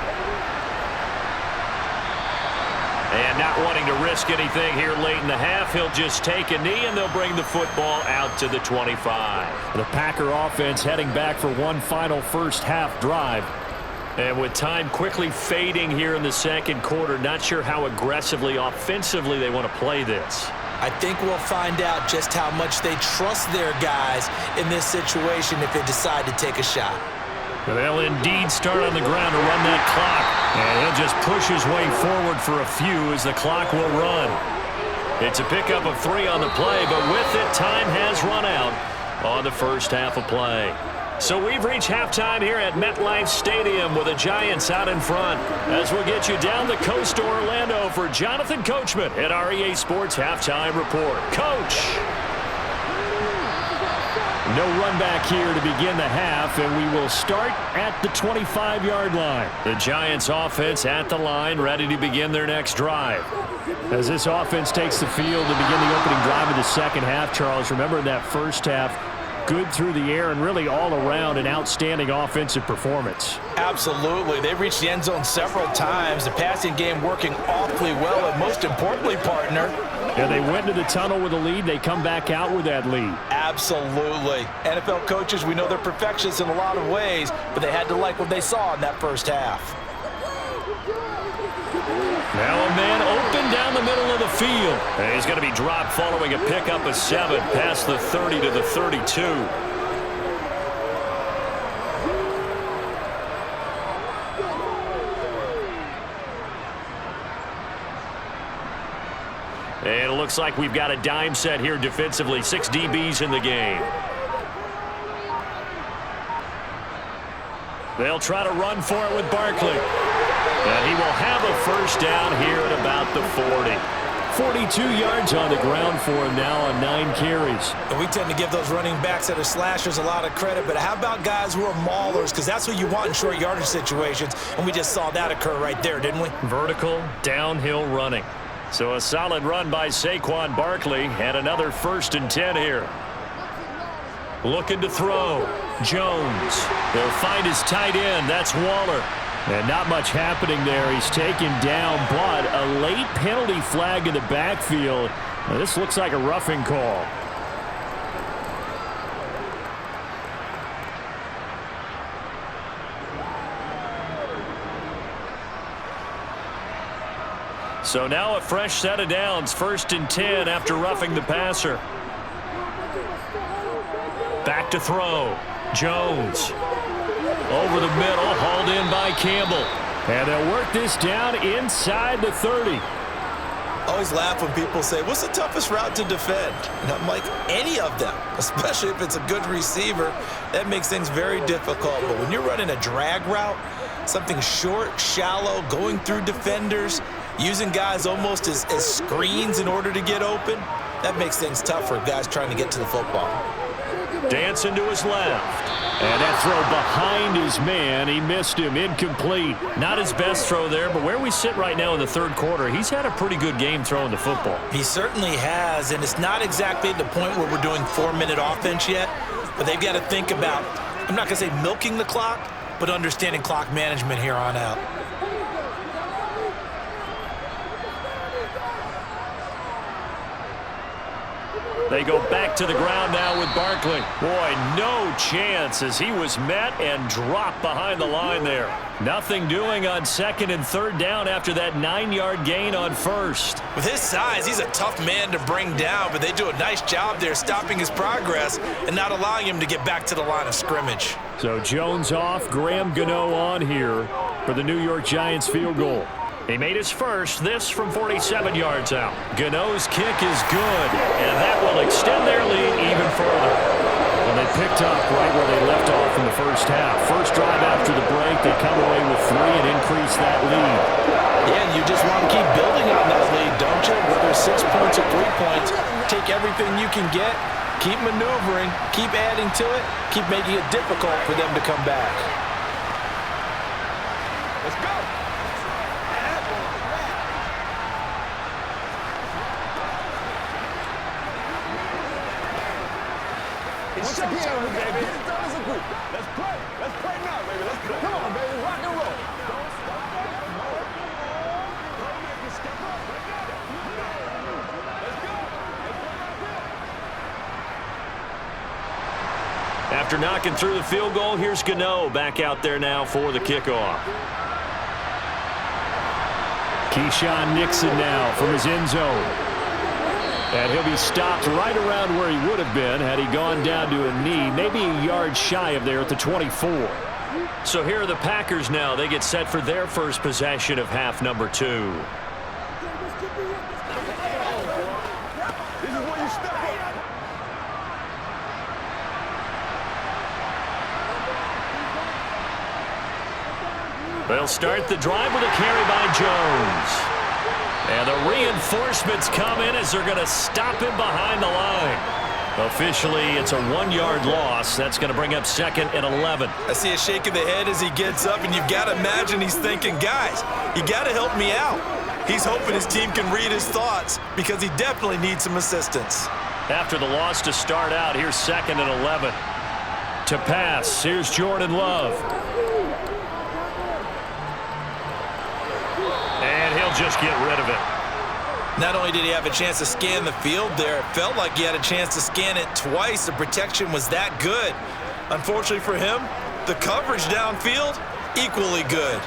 Speaker 1: And not wanting to risk anything here late in the half, he'll just take a knee and they'll bring the football out to the 25.
Speaker 3: The Packer offense heading back for one final first half drive.
Speaker 1: And with time quickly fading here in the second quarter, not sure how aggressively, offensively they want to play this.
Speaker 2: I think we'll find out just how much they trust their guys in this situation if they decide to take a shot.
Speaker 1: They'll indeed start on the ground to run that clock. And he'll just push his way forward for a few as the clock will run. It's a pickup of 3 on the play, but with it, time has run out on the first half of play. So we've reached halftime here at MetLife Stadium with the Giants out in front. As we'll get you down the coast to Orlando for Jonathan Coachman at our EA Sports Halftime Report. Coach!
Speaker 3: No run back here to begin the half, and we will start at the 25-yard line.
Speaker 1: The Giants offense at the line, ready to begin their next drive.
Speaker 3: As this offense takes the field to begin the opening drive of the second half, Charles, remember in that first half, good through the air and really all around an outstanding offensive performance.
Speaker 2: Absolutely. They reached the end zone several times. The passing game working awfully well, and most importantly, partner.
Speaker 3: Yeah, they went to the tunnel with a lead. They come back out with that lead.
Speaker 2: Absolutely. NFL coaches, we know they're perfectionists in a lot of ways, but they had to like what they saw in that first half.
Speaker 1: Now a man open down the middle of the field. And he's going to be dropped following a pickup of 7 past the 30 to the 32. And it looks like we've got a dime set here defensively. 6 DBs in the game. They'll try to run for it with Barkley. And he will have a first down here at about the 40.
Speaker 3: 42 yards on the ground for him now on 9 carries.
Speaker 2: And we tend to give those running backs that are slashers a lot of credit, but how about guys who are maulers? Because that's what you want in short yardage situations, and we just saw that occur right there, didn't we?
Speaker 1: Vertical, downhill running. So a solid run by Saquon Barkley, and another 1st and 10 here. Looking to throw. Jones. They'll find his tight end. That's Waller.
Speaker 3: And not much happening there. He's taken down, but a late penalty flag in the backfield. Now, this looks like a roughing call.
Speaker 1: So now a fresh set of downs. 1st and 10 after roughing the passer. Back to throw. Jones. Over the middle, hauled in by Campbell.
Speaker 3: And they'll work this down inside the 30.
Speaker 2: Always laugh when people say, what's the toughest route to defend? And I'm like, any of them, especially if it's a good receiver. That makes things very difficult. But when you're running a drag route, something short, shallow, going through defenders, using guys almost as screens in order to get open, that makes things tough for guys trying to get to the football.
Speaker 1: Dancing to his left.
Speaker 3: And that throw behind his man, he missed him, incomplete.
Speaker 1: Not his best throw there, but where we sit right now in the 3rd quarter, he's had a pretty good game throwing the football.
Speaker 2: He certainly has, and it's not exactly at the point where we're doing 4-minute offense yet, but they've got to think about, I'm not going to say milking the clock, but understanding clock management here on out.
Speaker 3: They go back to the ground now with Barkley. Boy, no chance as he was met and dropped behind the line there. Nothing doing on 2nd and 3rd down after that 9-yard gain on 1st.
Speaker 2: With his size, he's a tough man to bring down, but they do a nice job there stopping his progress and not allowing him to get back to the line of scrimmage.
Speaker 3: So Jones off, Graham Gano on here for the New York Giants field goal. He made his first, this from 47 yards out. Gano's kick is good, and that will extend their lead even further. Well, they picked up right where they left off in the first half. First drive after the break, they come away with 3 and increase that lead.
Speaker 2: Yeah, you just want to keep building on that lead, don't you? Whether it's 6 points or 3 points, take everything you can get, keep maneuvering, keep adding to it, keep making it difficult for them to come back.
Speaker 4: Let's go. It's showtime, baby. Get it done as a group. Let's play. Let's play now, baby. Let's play. Come on, baby. Rock and roll. Don't stop. Step up. Let's go.
Speaker 3: After knocking through the field goal, here's Gano back out there now for the kickoff. Keyshawn Nixon now from his end zone. And he'll be stopped right around where he would have been had he gone down to a knee, maybe a yard shy of there at the 24. So here are the Packers now. They get set for their first possession of half number 2.
Speaker 4: This is where you step up.
Speaker 3: They'll start the drive with a carry by Jones. And the reinforcements come in as they're going to stop him behind the line. Officially, it's a 1-yard loss. That's going to bring up 2nd and 11.
Speaker 2: I see a shake of the head as he gets up, and you've got to imagine he's thinking, guys, you got to help me out. He's hoping his team can read his thoughts because he definitely needs some assistance.
Speaker 3: After the loss to start out, here's 2nd and 11. To pass, here's Jordan Love. And he'll just get rid of it.
Speaker 2: Not only did he have a chance to scan the field there, it felt like he had a chance to scan it twice. The protection was that good. Unfortunately for him, the coverage downfield, equally good.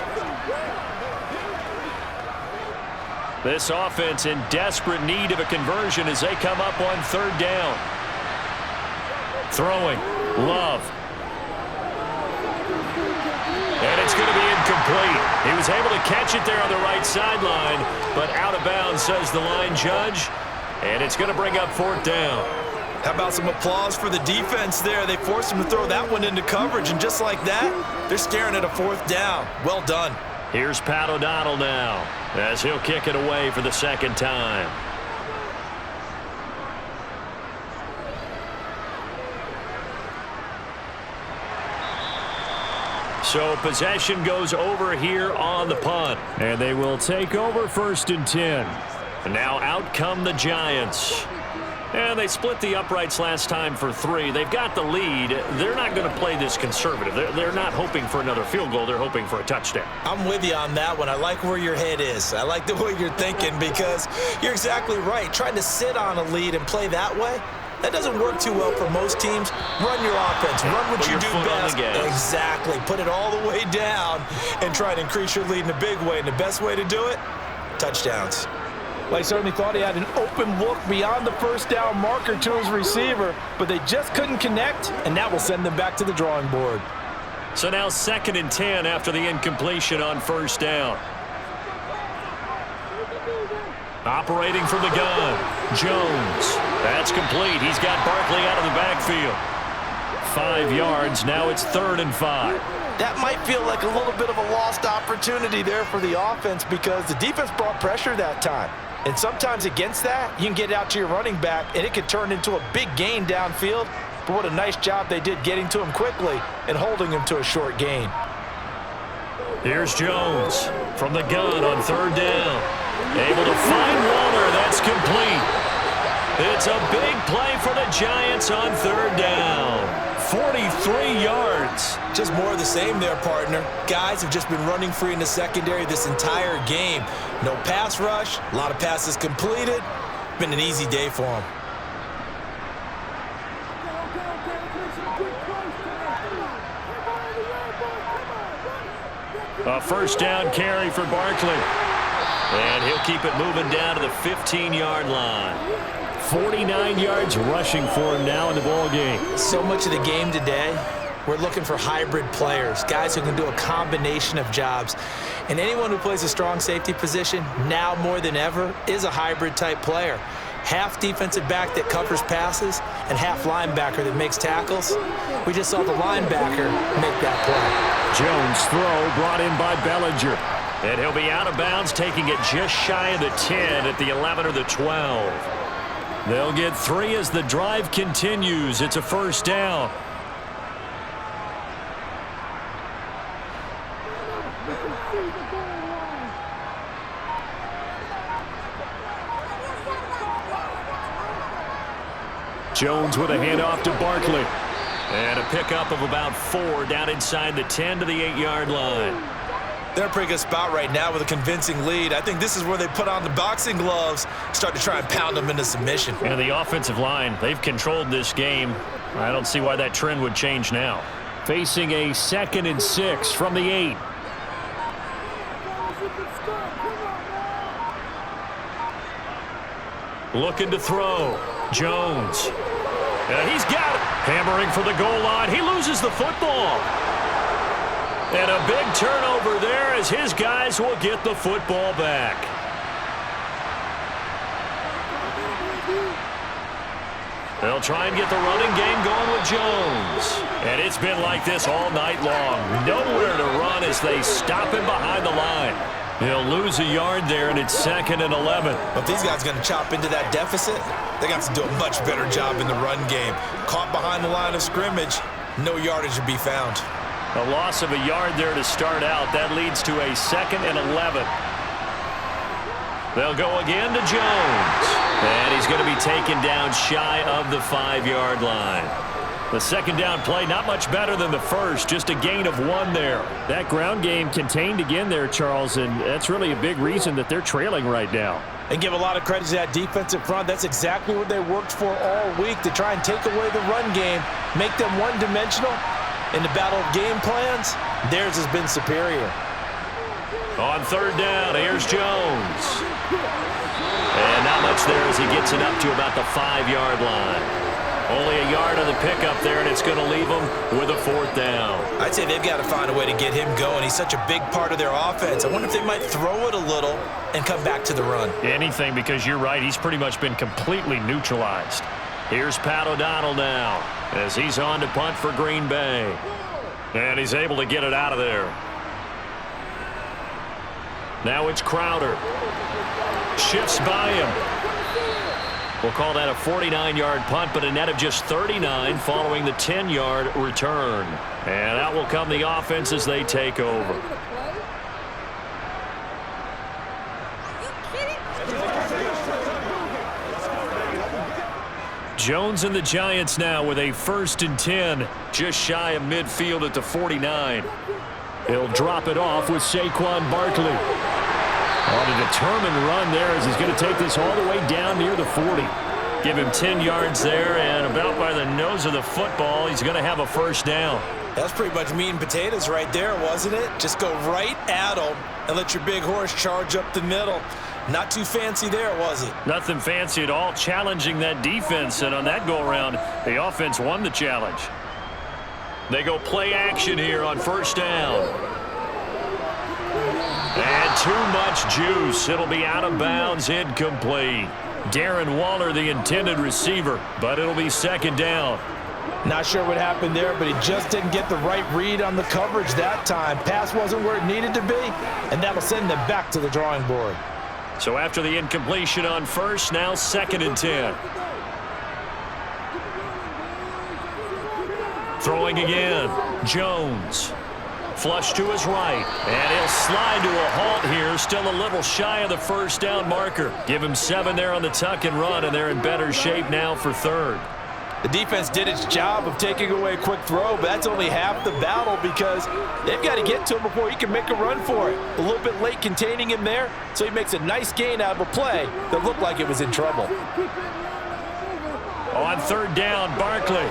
Speaker 3: This offense in desperate need of a conversion as they come up on 3rd down. Throwing, Love. And it's going to be incomplete. He was able to catch it there on the right sideline, but out of bounds, says the line judge. And it's going to bring up 4th down.
Speaker 2: How about some applause for the defense there? They forced him to throw that one into coverage, and just like that, they're staring at a 4th down. Well done.
Speaker 3: Here's Pat O'Donnell now as he'll kick it away for the 2nd time. So possession goes over here on the punt. And they will take over 1st and 10. And now out come the Giants. And they split the uprights last time for 3. They've got the lead. They're not going to play this conservative. They're not hoping for another field goal. They're hoping for a touchdown.
Speaker 2: I'm with you on that one. I like where your head is. I like the way you're thinking because you're exactly right. Trying to sit on a lead and play that way, that doesn't work too well for most teams. Run your offense. Run what you do best. Exactly. Put it all the way down and try to increase your lead in a big way. And the best way to do it, touchdowns.
Speaker 5: Well, he certainly thought he had an open look beyond the 1st down marker to his receiver, but they just couldn't connect, and that will send them back to the drawing board.
Speaker 3: So now 2nd and 10 after the incompletion on 1st down. Operating from the gun, Jones. That's complete. He's got Barkley out of the backfield. 5 yards. Now it's 3rd and 5.
Speaker 2: That might feel like a little bit of a lost opportunity there for the offense because the defense brought pressure that time. And sometimes against that, you can get out to your running back, and it can turn into a big gain downfield. But what a nice job they did getting to him quickly and holding him to a short gain.
Speaker 3: Here's Jones from the gun on 3rd down. Able to find Waller. That's complete. It's a big play for the Giants on 3rd down. 43 yards.
Speaker 2: Just more of the same there, partner. Guys have just been running free in the secondary this entire game. No pass rush, a lot of passes completed. Been an easy day for them.
Speaker 3: A first down carry for Barkley. And he'll keep it moving down to the 15-yard line. 49 yards rushing for him now in the ball game.
Speaker 2: So much of the game today, we're looking for hybrid players, guys who can do a combination of jobs. And anyone who plays a strong safety position, now more than ever, is a hybrid-type player. Half defensive back that covers passes and half linebacker that makes tackles. We just saw the linebacker make that play.
Speaker 3: Jones' throw brought in by Bellinger. And he'll be out of bounds, taking it just shy of the 10 at the 11 or the 12. They'll get 3 as the drive continues. It's a first down. Jones with a handoff to Barkley. And a pickup of about 4 down inside the 10 to the 8-yard line.
Speaker 2: They're in a pretty good spot right now with a convincing lead. I think this is where they put on the boxing gloves, start to try and pound them into submission.
Speaker 3: And the offensive line, they've controlled this game. I don't see why that trend would change now. Facing a 2nd and 6 from the 8. Looking to throw. Jones. He's got it. Hammering for the goal line. He loses the football. And a big turnover there as his guys will get the football back. They'll try and get the running game going with Jones. And it's been like this all night long. Nowhere to run as they stop him behind the line. He'll lose a yard there, and it's 2nd and 11.
Speaker 2: But these guys are going to chop into that deficit. They're going to have to do a much better job in the run game. Caught behind the line of scrimmage, no yardage to be found.
Speaker 3: A loss of a yard there to start out. That leads to a 2nd and 11. They'll go again to Jones. And he's going to be taken down shy of the 5-yard line. The second down play, not much better than the first, just a gain of 1 there.
Speaker 1: That ground game contained again there, Charles, and that's really a big reason that they're trailing right now.
Speaker 5: And give a lot of credit to that defensive front. That's exactly what they worked for all week, to try and take away the run game, make them one-dimensional. In the battle of game plans, theirs has been superior.
Speaker 3: On 3rd down, here's Jones. And not much there as he gets it up to about the 5-yard line. Only a yard on the pickup there, and it's going to leave them with a 4th down.
Speaker 2: I'd say they've got to find a way to get him going. He's such a big part of their offense. I wonder if they might throw it a little and come back to the run.
Speaker 3: Anything, because you're right. He's pretty much been completely neutralized. Here's Pat O'Donnell now as he's on to punt for Green Bay. And he's able to get it out of there. Now it's Crowder. Shifts by him. We'll call that a 49-yard punt, but a net of just 39 following the 10-yard return. And that will come the offense as they take over. Jones and the Giants now with a 1st and 10, just shy of midfield at the 49. He'll drop it off with Saquon Barkley. On a determined run there as he's going to take this all the way down near the 40. Give him 10 yards there, and about by the nose of the football, he's going to have a 1st down.
Speaker 2: That's pretty much meat and potatoes right there, wasn't it? Just go right at him and let your big horse charge up the middle. Not too fancy there, was it?
Speaker 3: Nothing fancy at all, challenging that defense, and on that go-around, the offense won the challenge. They go play action here on 1st down. And too much juice. It'll be out of bounds, incomplete. Darren Waller, the intended receiver, but it'll be 2nd down.
Speaker 5: Not sure what happened there, but he just didn't get the right read on the coverage that time. Pass wasn't where it needed to be, and that'll send them back to the drawing board.
Speaker 3: So after the incompletion on 1st, now 2nd and 10. Throwing again, Jones. Flush to his right, and he'll slide to a halt here, still a little shy of the 1st down marker. Give him 7 there on the tuck and run, and they're in better shape now for 3rd.
Speaker 5: The defense did its job of taking away a quick throw, but that's only half the battle because they've got to get to him before he can make a run for it. A little bit late containing him there, so he makes a nice gain out of a play that looked like it was in trouble.
Speaker 3: On 3rd down, Barkley.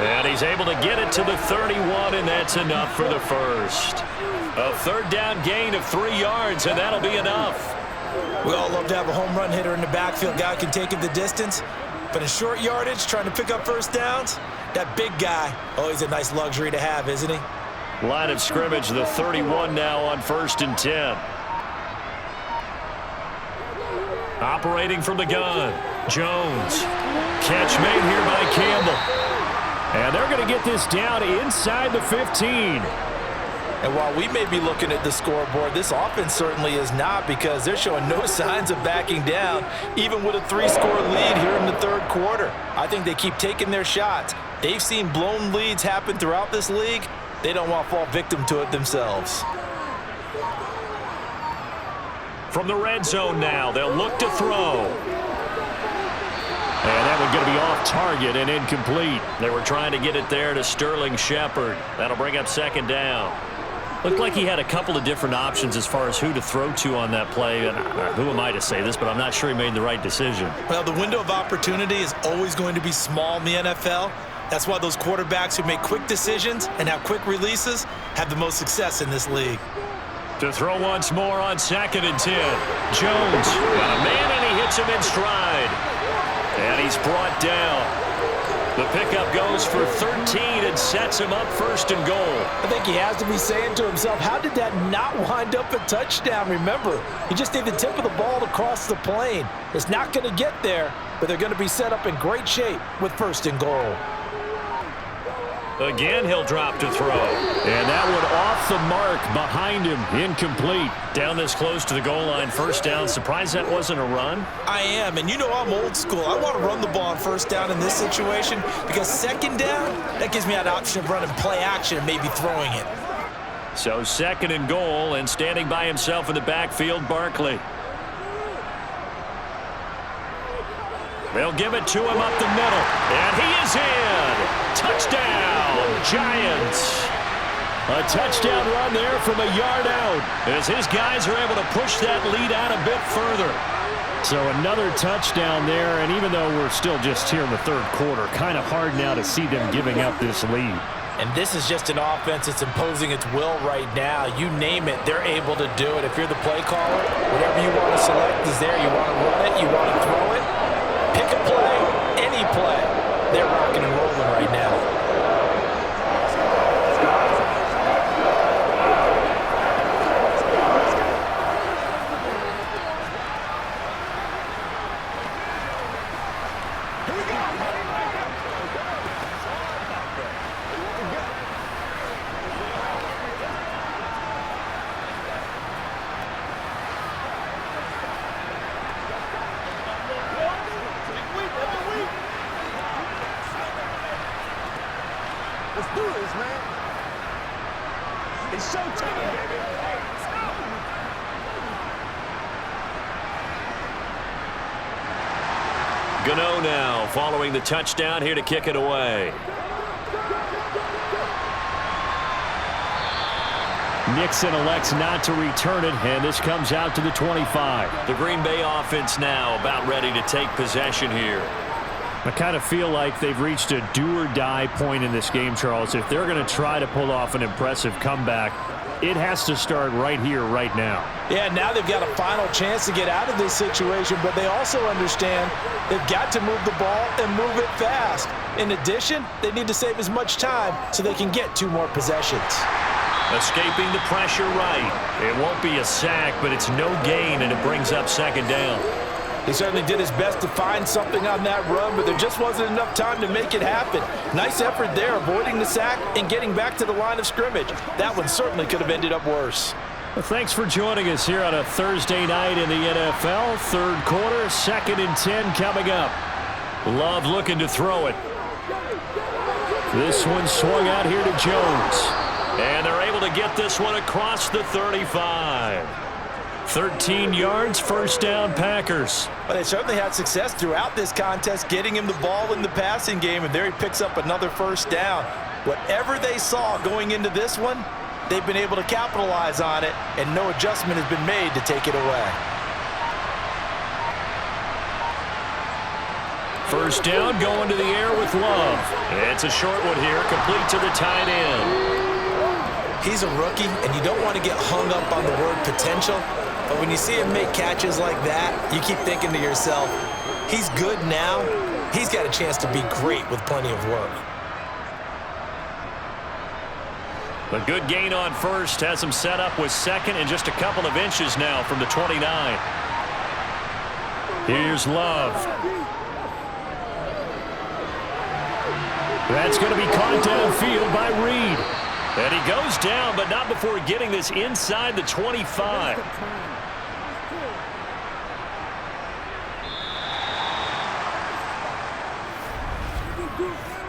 Speaker 3: And he's able to get it to the 31, and that's enough for the first. A third down gain of 3 yards, and that'll be enough.
Speaker 2: We all love to have a home run hitter in the backfield. Guy can take it the distance. But in short yardage, trying to pick up first downs, that big guy, always a nice luxury to have, isn't he?
Speaker 3: Line of scrimmage, the 31 now on 1st and 10. Operating from the gun, Jones. Catch made here by Campbell. And they're going to get this down inside the 15.
Speaker 5: And while we may be looking at the scoreboard, this offense certainly is not, because they're showing no signs of backing down, even with a 3-score lead here in the 3rd quarter. I think they keep taking their shots. They've seen blown leads happen throughout this league. They don't want to fall victim to it themselves.
Speaker 3: From the red zone now, they'll look to throw. And that one's going to be off target and incomplete. They were trying to get it there to Sterling Shepard. That'll bring up 2nd down. Looked like he had a couple of different options as far as who to throw to on that play. And who am I to say this, but I'm not sure he made the right decision.
Speaker 2: Well, the window of opportunity is always going to be small in the NFL. That's why those quarterbacks who make quick decisions and have quick releases have the most success in this league.
Speaker 3: To throw once more on 2nd and 10. Jones got a man, and he hits him in stride. And he's brought down. The pickup goes for 13 and sets him up 1st and goal.
Speaker 5: I think he has to be saying to himself, how did that not wind up a touchdown? Remember, you just need the tip of the ball to cross the plane. It's not going to get there, but they're going to be set up in great shape with 1st and goal.
Speaker 3: Again, he'll drop to throw. And that one off the mark behind him. Incomplete. Down this close to the goal line. 1st down. Surprised that wasn't a run?
Speaker 2: I am, and you know I'm old school. I want to run the ball on 1st down in this situation, because 2nd down, that gives me an option of running play action and maybe throwing it.
Speaker 3: So 2nd and goal, and standing by himself in the backfield, Barkley. They'll give it to him up the middle. And he is in. Touchdown, Giants. A touchdown run there from a yard out, as his guys are able to push that lead out a bit further. So another touchdown there, and even though we're still just here in the 3rd quarter, kind of hard now to see them giving up this lead.
Speaker 5: And this is just an offense that's imposing its will right now. You name it, they're able to do it. If you're the play caller, whatever you want to select is there. You want to run it, you want to throw it. Pick a play, any play. They're rocking and rolling right now.
Speaker 4: Let's do this, man. It's showtime, baby.
Speaker 3: Gano now following the touchdown here to kick it away. Nixon elects not to return it, and this comes out to the 25. The Green Bay offense now about ready to take possession here. I kind of feel like they've reached a do-or-die point in this game, Charles. If they're going to try to pull off an impressive comeback, it has to start right here, right now.
Speaker 5: Yeah, now they've got a final chance to get out of this situation, but they also understand they've got to move the ball and move it fast. In addition, they need to save as much time so they can get 2 more possessions.
Speaker 3: Escaping the pressure right. It won't be a sack, but it's no gain, and it brings up 2nd down.
Speaker 5: He certainly did his best to find something on that run, but there just wasn't enough time to make it happen. Nice effort there, avoiding the sack and getting back to the line of scrimmage. That one certainly could have ended up worse.
Speaker 3: Well, thanks for joining us here on a Thursday night in the NFL. 3rd quarter, 2nd and 10 coming up. Love looking to throw it. This one swung out here to Jones. And they're able to get this one across the 35. 13 yards, 1st down, Packers.
Speaker 5: But they certainly had success throughout this contest, getting him the ball in the passing game, and there he picks up another 1st down. Whatever they saw going into this one, they've been able to capitalize on it, and no adjustment has been made to take it away.
Speaker 3: First down, going to the air with Love. It's a short one here, complete to the tight end.
Speaker 2: He's a rookie, and you don't want to get hung up on the word potential. But when you see him make catches like that, you keep thinking to yourself, he's good now. He's got a chance to be great with plenty of work.
Speaker 3: A good gain on first has him set up with second and just a couple of inches now from the 29. Here's Love. That's going to be caught downfield by Reed. And he goes down, but not before getting this inside the 25.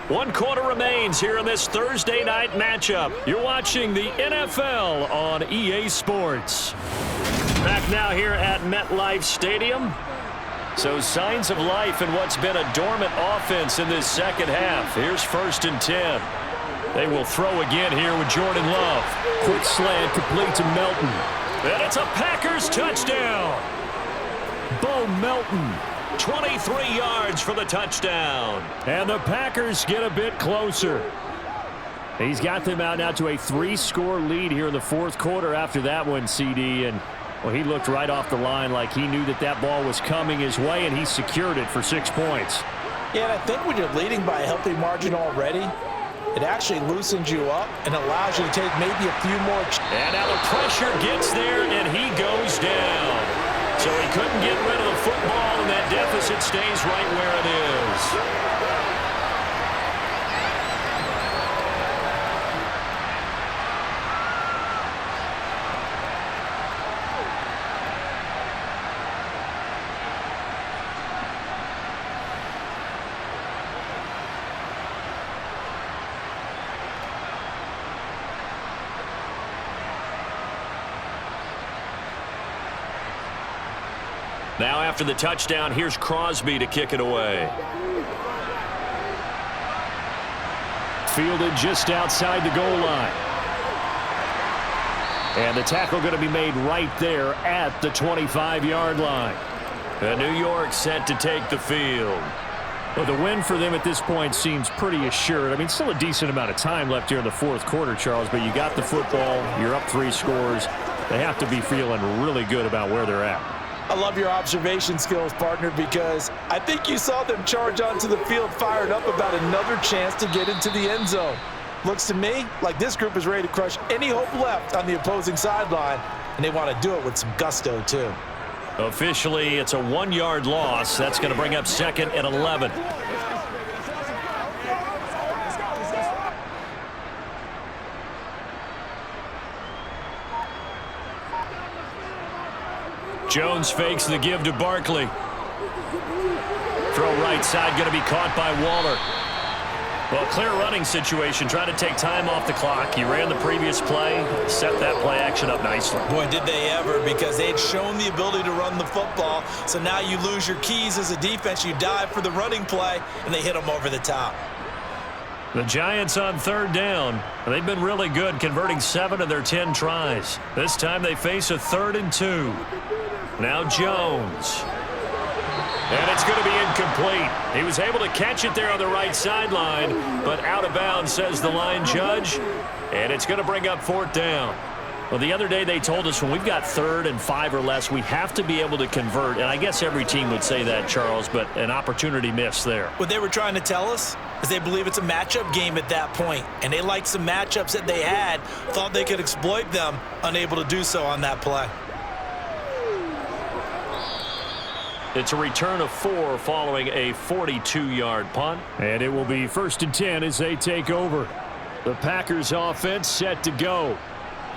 Speaker 3: One quarter remains here in this Thursday night matchup. You're watching the NFL on EA Sports. Back now here at MetLife Stadium. So signs of life in what's been a dormant offense in this second half. Here's 1st and 10. They will throw again here with Jordan Love. Quick slant complete to Melton. And it's a Packers touchdown. Bo Melton. 23 yards for the touchdown. And the Packers get a bit closer. He's got them out now to a 3-score lead here in the fourth quarter after that one, CD. And, well, he looked right off the line like he knew that that ball was coming his way, and he secured it for 6 points.
Speaker 2: Yeah, and I think when you're leading by a healthy margin already, it actually loosens you up and allows you to take maybe a few more.
Speaker 3: And now the pressure gets there, and he goes down. So he couldn't get rid of the football, and that deficit stays right where it is. Now after the touchdown, here's Crosby to kick it away. Fielded just outside the goal line. And the tackle going to be made right there at the 25-yard line. And New York set to take the field. Well, the win for them at this point seems pretty assured. I mean, still a decent amount of time left here in the fourth quarter, Charles, but you got the football. You're up 3 scores. They have to be feeling really good about where they're at.
Speaker 5: I love your observation skills, partner, because I think you saw them charge onto the field fired up about another chance to get into the end zone. Looks to me like this group is ready to crush any hope left on the opposing sideline, and they want to do it with some gusto, too.
Speaker 3: Officially, it's a 1-yard loss. That's going to bring up 2nd and 11. Jones fakes the give to Barkley. Throw right side, going to be caught by Waller. Well, clear running situation, trying to take time off the clock. He ran the previous play, set that play action up nicely.
Speaker 2: Boy, did they ever, because they had shown the ability to run the football. So now you lose your keys as a defense. You dive for the running play, and they hit them over the top.
Speaker 3: The Giants on 3rd down. They've been really good, converting 7 of their 10 tries. This time they face a 3rd and 2. Now Jones. And it's going to be incomplete. He was able to catch it there on the right sideline, but out of bounds, says the line judge. And it's going to bring up 4th down. Well, the other day they told us when we've got 3rd and 5 or less, we have to be able to convert. And I guess every team would say that, Charles, but an opportunity missed there.
Speaker 2: What they were trying to tell us is they believe it's a matchup game at that point, and they liked some matchups that they had, thought they could exploit them, unable to do so on that play.
Speaker 3: It's a return of 4 following a 42-yard punt. And it will be 1st and 10 as they take over. The Packers offense set to go.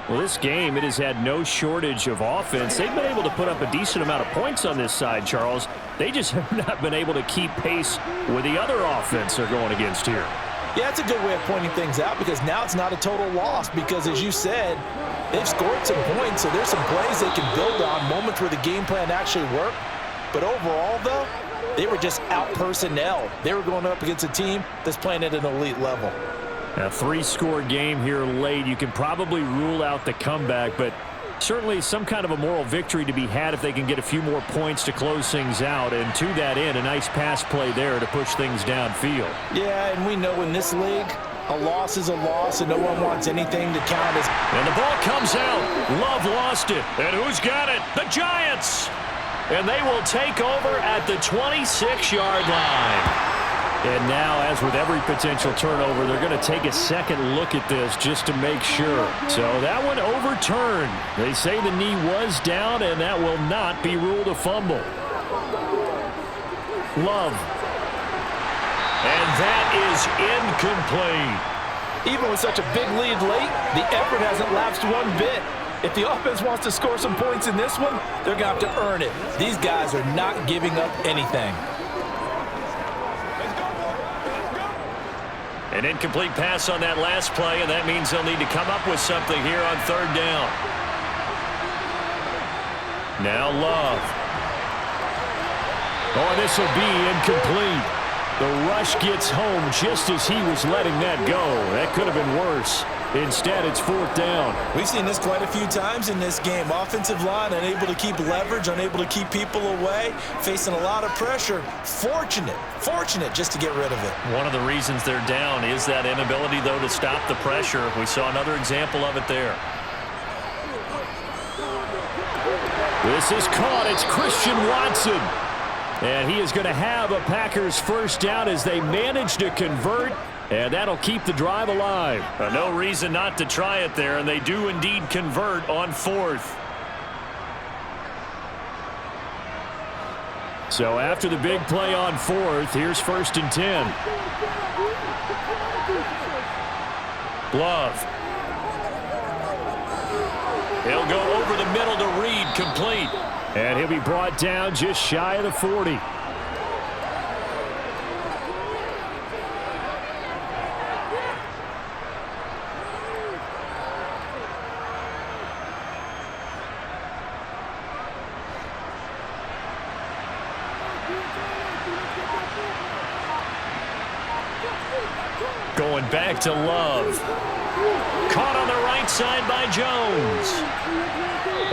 Speaker 3: Well, this game, it has had no shortage of offense. They've been able to put up a decent amount of points on this side, Charles. They just have not been able to keep pace with the other offense they're going against here.
Speaker 5: Yeah, it's a good way of pointing things out because now it's not a total loss because, as you said, they've scored some points, so there's some plays they can build on, moments where the game plan actually worked. But overall, though, they were just out-personnel. They were going up against a team that's playing at an elite level.
Speaker 3: A 3-score game here late. You can probably rule out the comeback, but Certainly some kind of a moral victory to be had if they can get a few more points to close things out. And to that end, a nice pass play there to push things downfield.
Speaker 2: Yeah, and we know in this league, a loss is a loss, and no one wants anything to count as...
Speaker 3: And the ball comes out. Love lost it.
Speaker 1: And who's got it? The Giants!
Speaker 3: And they will take over at the 26-yard line. And now, as with every potential turnover, they're going to take a second look at this just to make sure. So that one overturned. They say the knee was down, and that will not be ruled a fumble. Love. And that is incomplete.
Speaker 5: Even with such a big lead late, the effort hasn't lapsed one bit. If the offense wants to score some points in this one, they're going to have to earn it. These guys are not giving up anything.
Speaker 3: An incomplete pass on that last play, and that means they'll need to come up with something here on third down. Now Love. Oh, and this will be incomplete. The rush gets home just as he was letting that go. That could have been worse. Instead, it's fourth down.
Speaker 2: We've seen this quite a few times in this game. Offensive line unable to keep leverage, unable to keep people away, facing a lot of pressure. Fortunate just to get rid of it.
Speaker 3: One of the reasons they're down is that inability, though, to stop the pressure. We saw another example of it there. This is caught. It's Christian Watson. And he is going to have a Packers first down as they manage to convert. And that'll keep the drive alive. No reason not to try it there, and they do indeed convert on fourth. So after the big play on fourth, here's first and 10. Love. He'll go over the middle to Reed, complete. And he'll be brought down just shy of the 40. Going back to Love. Caught on the right side by Jones.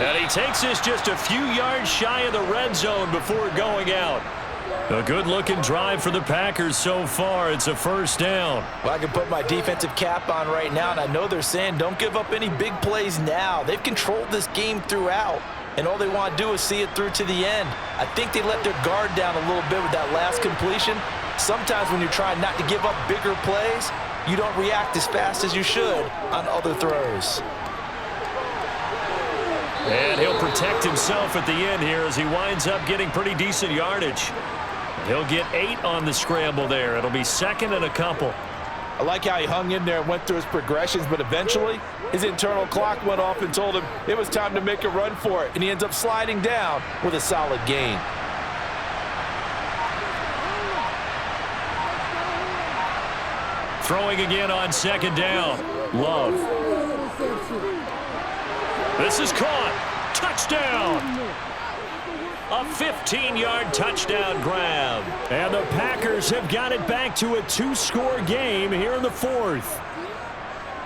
Speaker 3: And he takes this just a few yards shy of the red zone before going out. A good-looking drive for the Packers so far. It's a first down.
Speaker 2: Well, I can put my defensive cap on right now, and I know they're saying don't give up any big plays now. They've controlled this game throughout, and all they want to do is see it through to the end. I think they let their guard down a little bit with that last completion. Sometimes when you're trying not to give up bigger plays, you don't react as fast as you should on other throws.
Speaker 3: And he'll protect himself at the end here as he winds up getting pretty decent yardage. He'll get 8 on the scramble there. It'll be second and a couple.
Speaker 5: I like how he hung in there and went through his progressions, but eventually his internal clock went off and told him it was time to make a run for it, and he ends up sliding down with a solid gain.
Speaker 3: Throwing again on second down. Love. This is caught. Touchdown. A 15-yard touchdown grab. And the Packers have got it back to a 2-score game here in the fourth.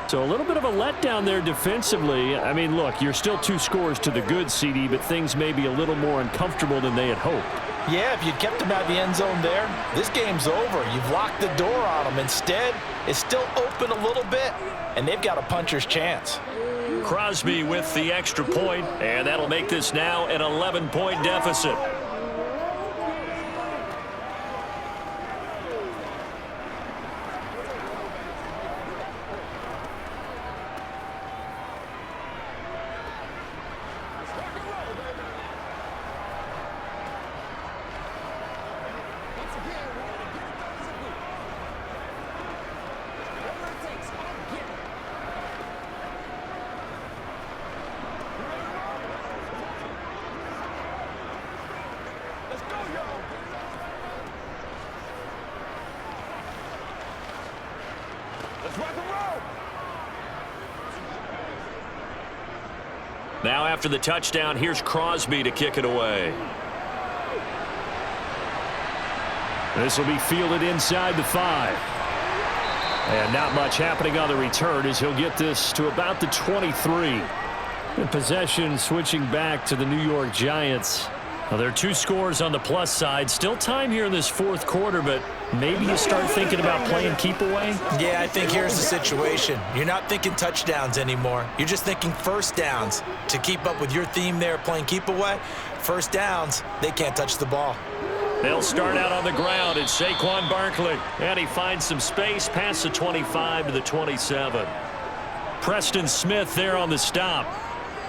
Speaker 3: So a little bit of a letdown there defensively. I mean, look, you're still 2 scores to the good, CD, but things may be a little more uncomfortable than they had hoped.
Speaker 2: Yeah, if you'd kept them out of the end zone there, this game's over. You've locked the door on them. Instead, it's still open a little bit, and they've got a puncher's chance.
Speaker 3: Crosby with the extra point, and that'll make this now an 11-point deficit. Now after the touchdown, here's Crosby to kick it away. This will be fielded inside the 5. And not much happening on the return as he'll get this to about the 23. The possession switching back to the New York Giants. Well, there are 2 scores on the plus side. Still time here in this 4th quarter, but maybe you start thinking about playing keep away?
Speaker 2: Yeah, I think here's the situation. You're not thinking touchdowns anymore. You're just thinking first downs. To keep up with your theme there, playing keep away, first downs, they can't touch the ball.
Speaker 3: They'll start out on the ground. It's Saquon Barkley. And he finds some space past the 25 to the 27. Preston Smith there on the stop.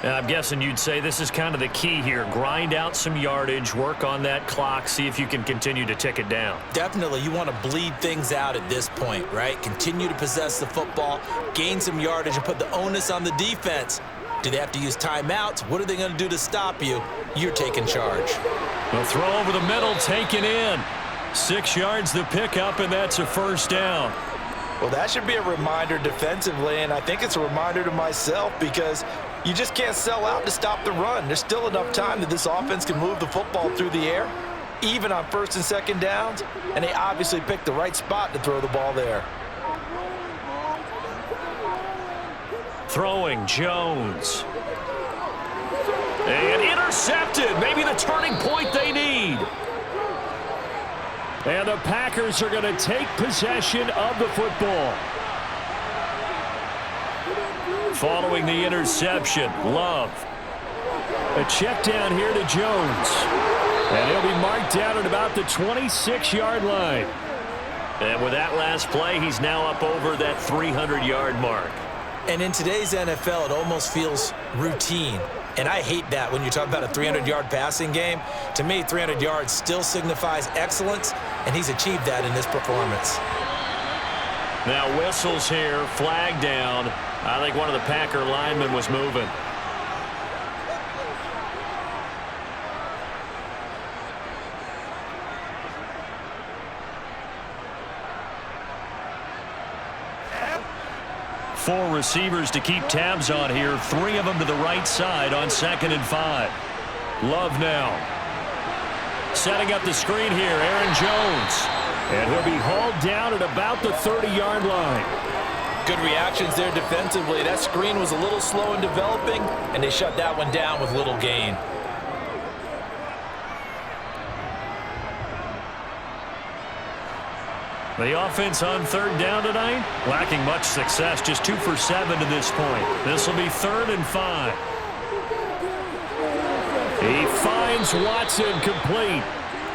Speaker 3: I'm guessing you'd say this is kind of the key here. Grind out some yardage, work on that clock, see if you can continue to tick it down.
Speaker 2: Definitely, you want to bleed things out at this point, right? Continue to possess the football, gain some yardage, and put the onus on the defense. Do they have to use timeouts? What are they going to do to stop you? You're taking charge.
Speaker 3: The throw over the middle, taken in. 6 yards the pickup, and that's a first down.
Speaker 5: Well, that should be a reminder defensively, and I think it's a reminder to myself because you just can't sell out to stop the run. There's still enough time that this offense can move the football through the air, even on 1st and 2nd downs, and they obviously picked the right spot to throw the ball there.
Speaker 3: Throwing Jones. And intercepted. Maybe the turning point they need. And the Packers are going to take possession of the football. Following the interception, Love. A check down here to Jones. And he'll be marked down at about the 26-yard line. And with that last play, he's now up over that 300-yard mark.
Speaker 2: And in today's NFL, it almost feels routine. And I hate that when you talk about a 300-yard passing game. To me, 300 yards still signifies excellence, and he's achieved that in this performance.
Speaker 3: Now whistles here, flag down. I think one of the Packer linemen was moving. Four receivers to keep tabs on here. 3 of them to the right side on 2nd and 5. Love now. Setting up the screen here, Aaron Jones. And he'll be hauled down at about the 30-yard line.
Speaker 5: Good reactions there defensively. That screen was a little slow in developing, and they shut that one down with little gain.
Speaker 3: The offense on 3rd down tonight, lacking much success, just 2 for 7 to this point. This will be 3rd and 5. He finds Watson complete,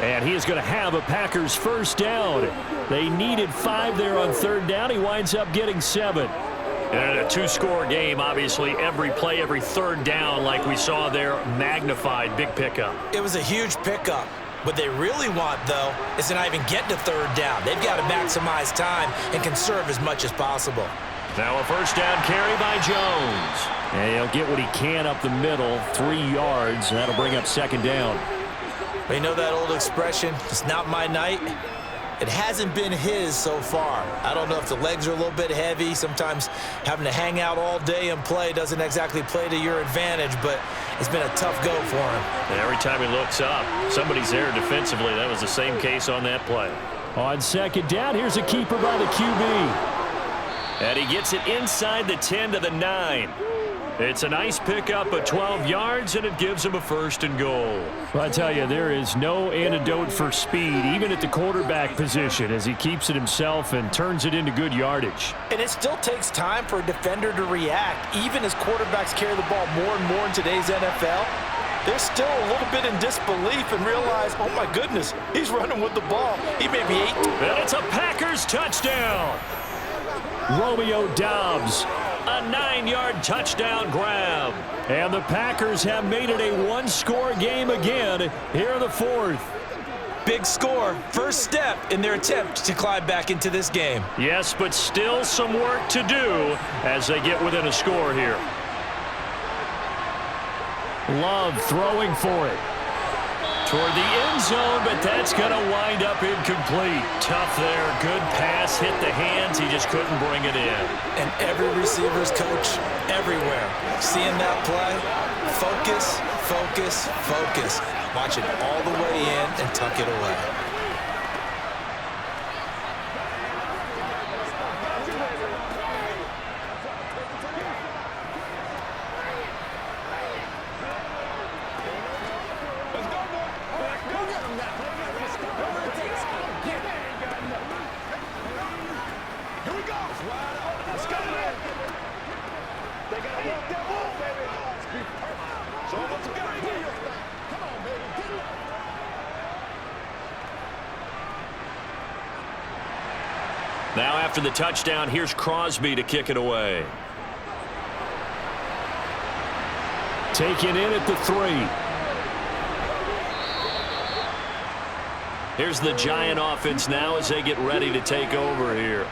Speaker 3: and he is going to have a Packers first down. They needed 5 there on 3rd down. He winds up getting 7. And in a 2-score game, obviously, every play, every 3rd down, like we saw there, magnified, big pickup.
Speaker 2: It was a huge pickup. What they really want, though, is to not even get to 3rd down. They've got to maximize time and conserve as much as possible.
Speaker 3: Now a first down carry by Jones. And he'll get what he can up the middle, 3 yards. That'll bring up 2nd down.
Speaker 2: You know that old expression, it's not my night? It hasn't been his so far. I don't know if the legs are a little bit heavy. Sometimes having to hang out all day and play doesn't exactly play to your advantage, but it's been a tough go for him.
Speaker 3: And every time he looks up, somebody's there defensively. That was the same case on that play. On 2nd down, here's a keeper by the QB. And he gets it inside the 10 to the 9. It's a nice pickup of 12 yards, and it gives him a 1st and goal. Well, I tell you, there is no antidote for speed, even at the quarterback position, as he keeps it himself and turns it into good yardage.
Speaker 5: And it still takes time for a defender to react, even as quarterbacks carry the ball more and more in today's NFL. They're still a little bit in disbelief and realize, oh my goodness, he's running with the ball. He may be 8.
Speaker 3: And it's a Packers touchdown. Romeo Doubs, a 9-yard touchdown grab. And the Packers have made it a 1-score game again here in the 4th.
Speaker 2: Big score, first step in their attempt to climb back into this game.
Speaker 3: Yes, but still some work to do as they get within a score here. Love throwing for it. Toward the end zone, but that's going to wind up incomplete. Tough there. Good pass. Hit the hands. He just couldn't bring it in.
Speaker 2: And every receiver's coach everywhere. Seeing that play, focus, focus, focus. Watch it all the way in and tuck it away.
Speaker 4: got do your thing. Come on, baby. Get it.
Speaker 3: Now after the touchdown, here's Crosby to kick it away. Taken in at the 3. Here's the Giant offense now as they get ready to take over here.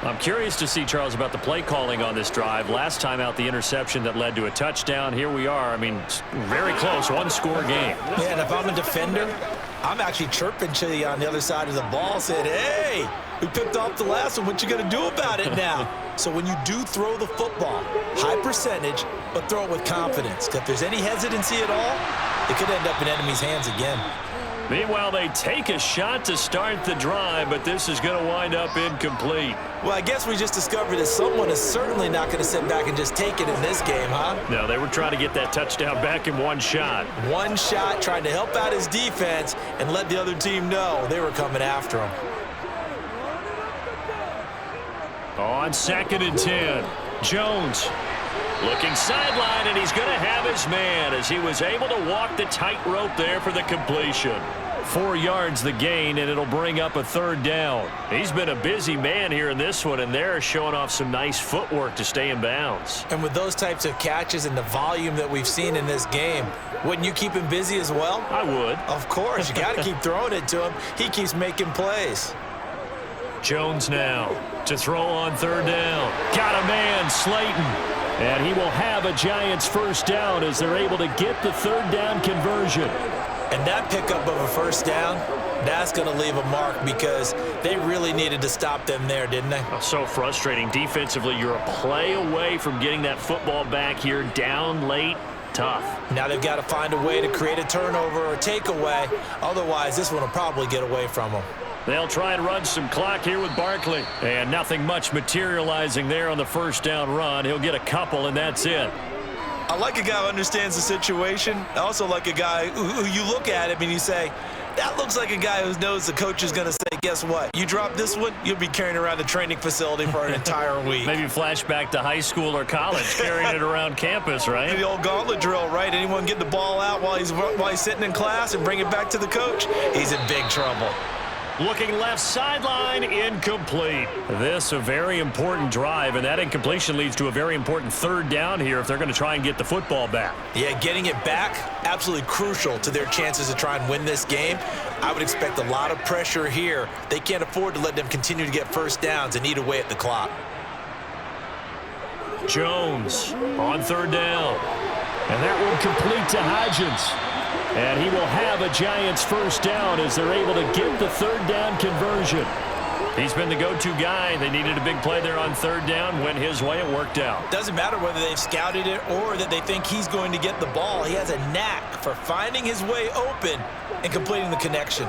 Speaker 3: I'm curious to see, Charles, about the play calling on this drive. Last time out, the interception that led to a touchdown. Here we are. I mean, very close, one-score game.
Speaker 2: Yeah, and if I'm a defender, I'm actually chirping to you on the other side of the ball, saying, hey, we picked off the last one. What you going to do about it now? So when you do throw the football, high percentage, but throw it with confidence. Because if there's any hesitancy at all, it could end up in enemy's hands again.
Speaker 3: Meanwhile, they take a shot to start the drive, but this is going to wind up incomplete.
Speaker 2: Well, I guess we just discovered that someone is certainly not going to sit back and just take it in this game, huh?
Speaker 3: No, they were trying to get that touchdown back in one shot.
Speaker 2: One shot, trying to help out his defense and let the other team know they were coming after him.
Speaker 3: On 2nd and 10, Jones looking sideline, and he's going to have his man as he was able to walk the tightrope there for the completion. 4 yards the gain, and it'll bring up a 3rd down. He's been a busy man here in this one, and they're showing off some nice footwork to stay in bounds.
Speaker 2: And with those types of catches and the volume that we've seen in this game, wouldn't you keep him busy as well?
Speaker 3: I would.
Speaker 2: Of course. You got to keep throwing it to him. He keeps making plays.
Speaker 3: Jones now to throw on 3rd down. Got a man, Slayton. And he will have a Giants 1st down as they're able to get the 3rd down conversion.
Speaker 2: And that pickup of a 1st down, that's going to leave a mark because they really needed to stop them there, didn't they?
Speaker 3: Oh, so frustrating. Defensively, you're a play away from getting that football back here, down late. Tough.
Speaker 2: Now they've got to find a way to create a turnover or takeaway. Otherwise, this one will probably get away from them.
Speaker 3: They'll try and run some clock here with Barkley. And nothing much materializing there on the 1st down run. He'll get a couple, and that's it.
Speaker 2: I like a guy who understands the situation. I also like a guy who you look at him and you say, that looks like a guy who knows the coach is going to say, guess what? You drop this one, you'll be carrying around the training facility for an entire week.
Speaker 3: Maybe flashback to high school or college, carrying it around campus, right?
Speaker 2: The old gauntlet drill, right? Anyone get the ball out while he's sitting in class and bring it back to the coach? He's in big trouble.
Speaker 3: Looking left sideline, incomplete. This a very important drive, and that incompletion leads to a very important 3rd down here if they're going to try and get the football back.
Speaker 2: Yeah, getting it back, absolutely crucial to their chances to try and win this game. I would expect a lot of pressure here. They can't afford to let them continue to get 1st downs and eat away at the clock.
Speaker 3: Jones on 3rd down. And that one complete to Hodgins. And he will have a Giants 1st down as they're able to get the 3rd down conversion. He's been the go-to guy. They needed a big play there on 3rd down. Went his way. It worked out.
Speaker 2: Doesn't matter whether they've scouted it or that they think he's going to get the ball. He has a knack for finding his way open and completing the connection.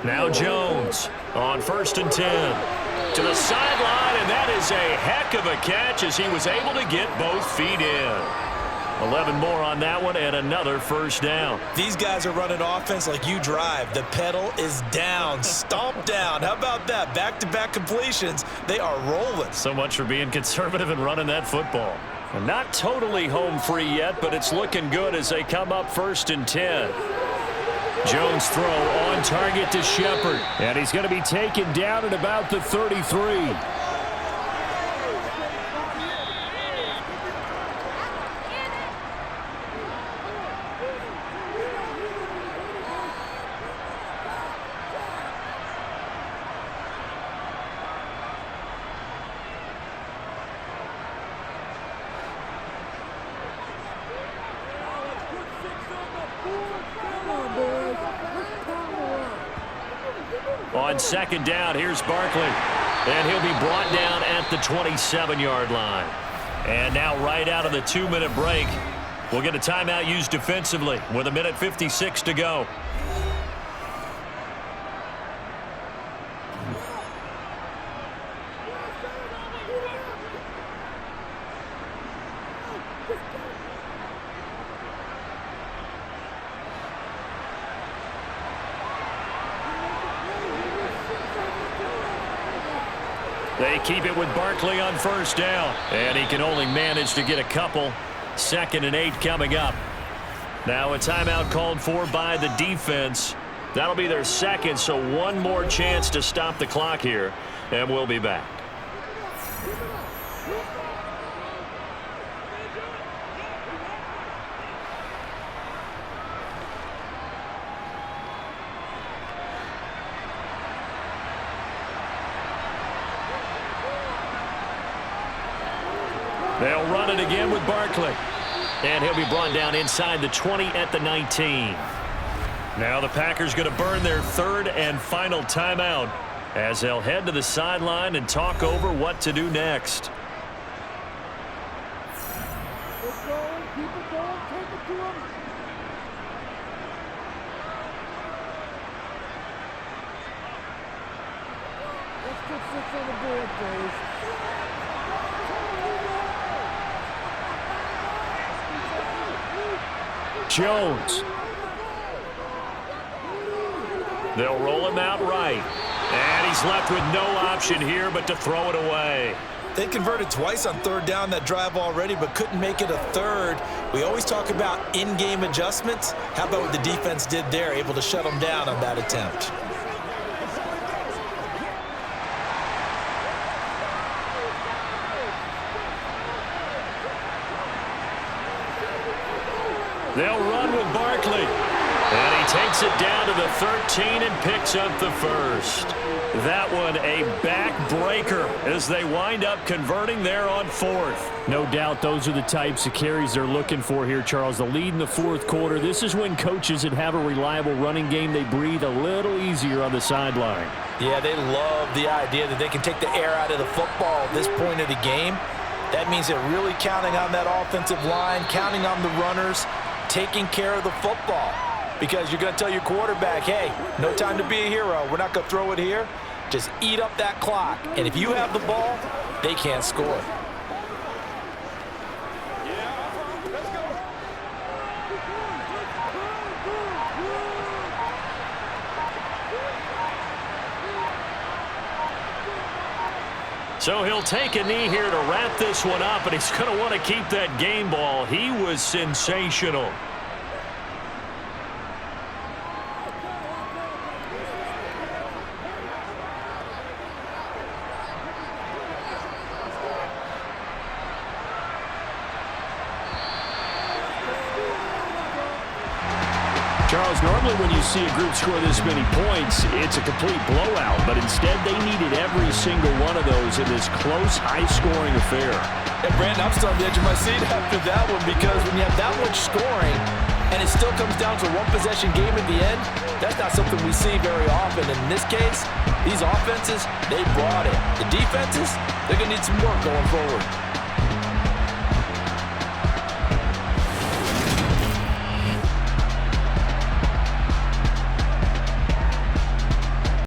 Speaker 3: Now Jones on 1st and 10. To the sideline, and that is a heck of a catch as he was able to get both feet in. 11 more on that one and another 1st down.
Speaker 2: These guys are running offense like you drive. The pedal is down, stomp down. How about that? Back-to-back completions. They are rolling.
Speaker 3: So much for being conservative and running that football. And not totally home free yet, but it's looking good as they come up 1st and 10. Jones throw on target to Shepard. And he's going to be taken down at about the 33. On 2nd down, here's Barkley. And he'll be brought down at the 27-yard line. And now right out of the 2-minute break, we'll get a timeout used defensively with 1:56 to go. They They keep it with Barkley on first down. And he can only manage to get a couple. 2nd and 8 coming up. Now a timeout called for by the defense. That'll be their second, so one more chance to stop the clock here. And we'll be back. They'll run it again with Barkley. And he'll be brought down inside the 20 at the 19. Now the Packers going to burn their 3rd and final timeout as they'll head to the sideline and talk over what to do next.
Speaker 4: Keep it going, take it to him. Let's put 6 on the board, please.
Speaker 3: Jones. They'll roll him out right. And he's left with no option here but to throw it away.
Speaker 2: They converted twice on 3rd down that drive already, but couldn't make it a 3rd. We always talk about in-game adjustments. How about what the defense did there, able to shut them down on that attempt?
Speaker 3: They'll run with Barkley. And he takes it down to the 13 and picks up the first. That one a backbreaker as they wind up converting there on 4th.
Speaker 1: No doubt those are the types of carries they're looking for here, Charles. The lead in the 4th quarter. This is when coaches that have a reliable running game, they breathe a little easier on the sideline.
Speaker 5: Yeah, they love the idea that they can take the air out of the football at this point of the game. That means they're really counting on that offensive line, counting on the runners, taking care of the football. Because you're going to tell your quarterback, hey, no time to be a hero. We're not going to throw it here. Just eat up that clock. And if you have the ball, they can't score.
Speaker 3: So he'll take a knee here to wrap this one up, and he's going to want to keep that game ball. He was sensational.
Speaker 1: Charles, normally when you see a group score this many points, it's a complete blowout. But instead, they needed every single one of those in this close, high-scoring affair.
Speaker 5: And Brandon, I'm still on the edge of my seat after that one because when you have that much scoring and it still comes down to a one-possession game at the end, that's not something we see very often. And in this case, these offenses, they brought it. The defenses, they're going to need some work going forward.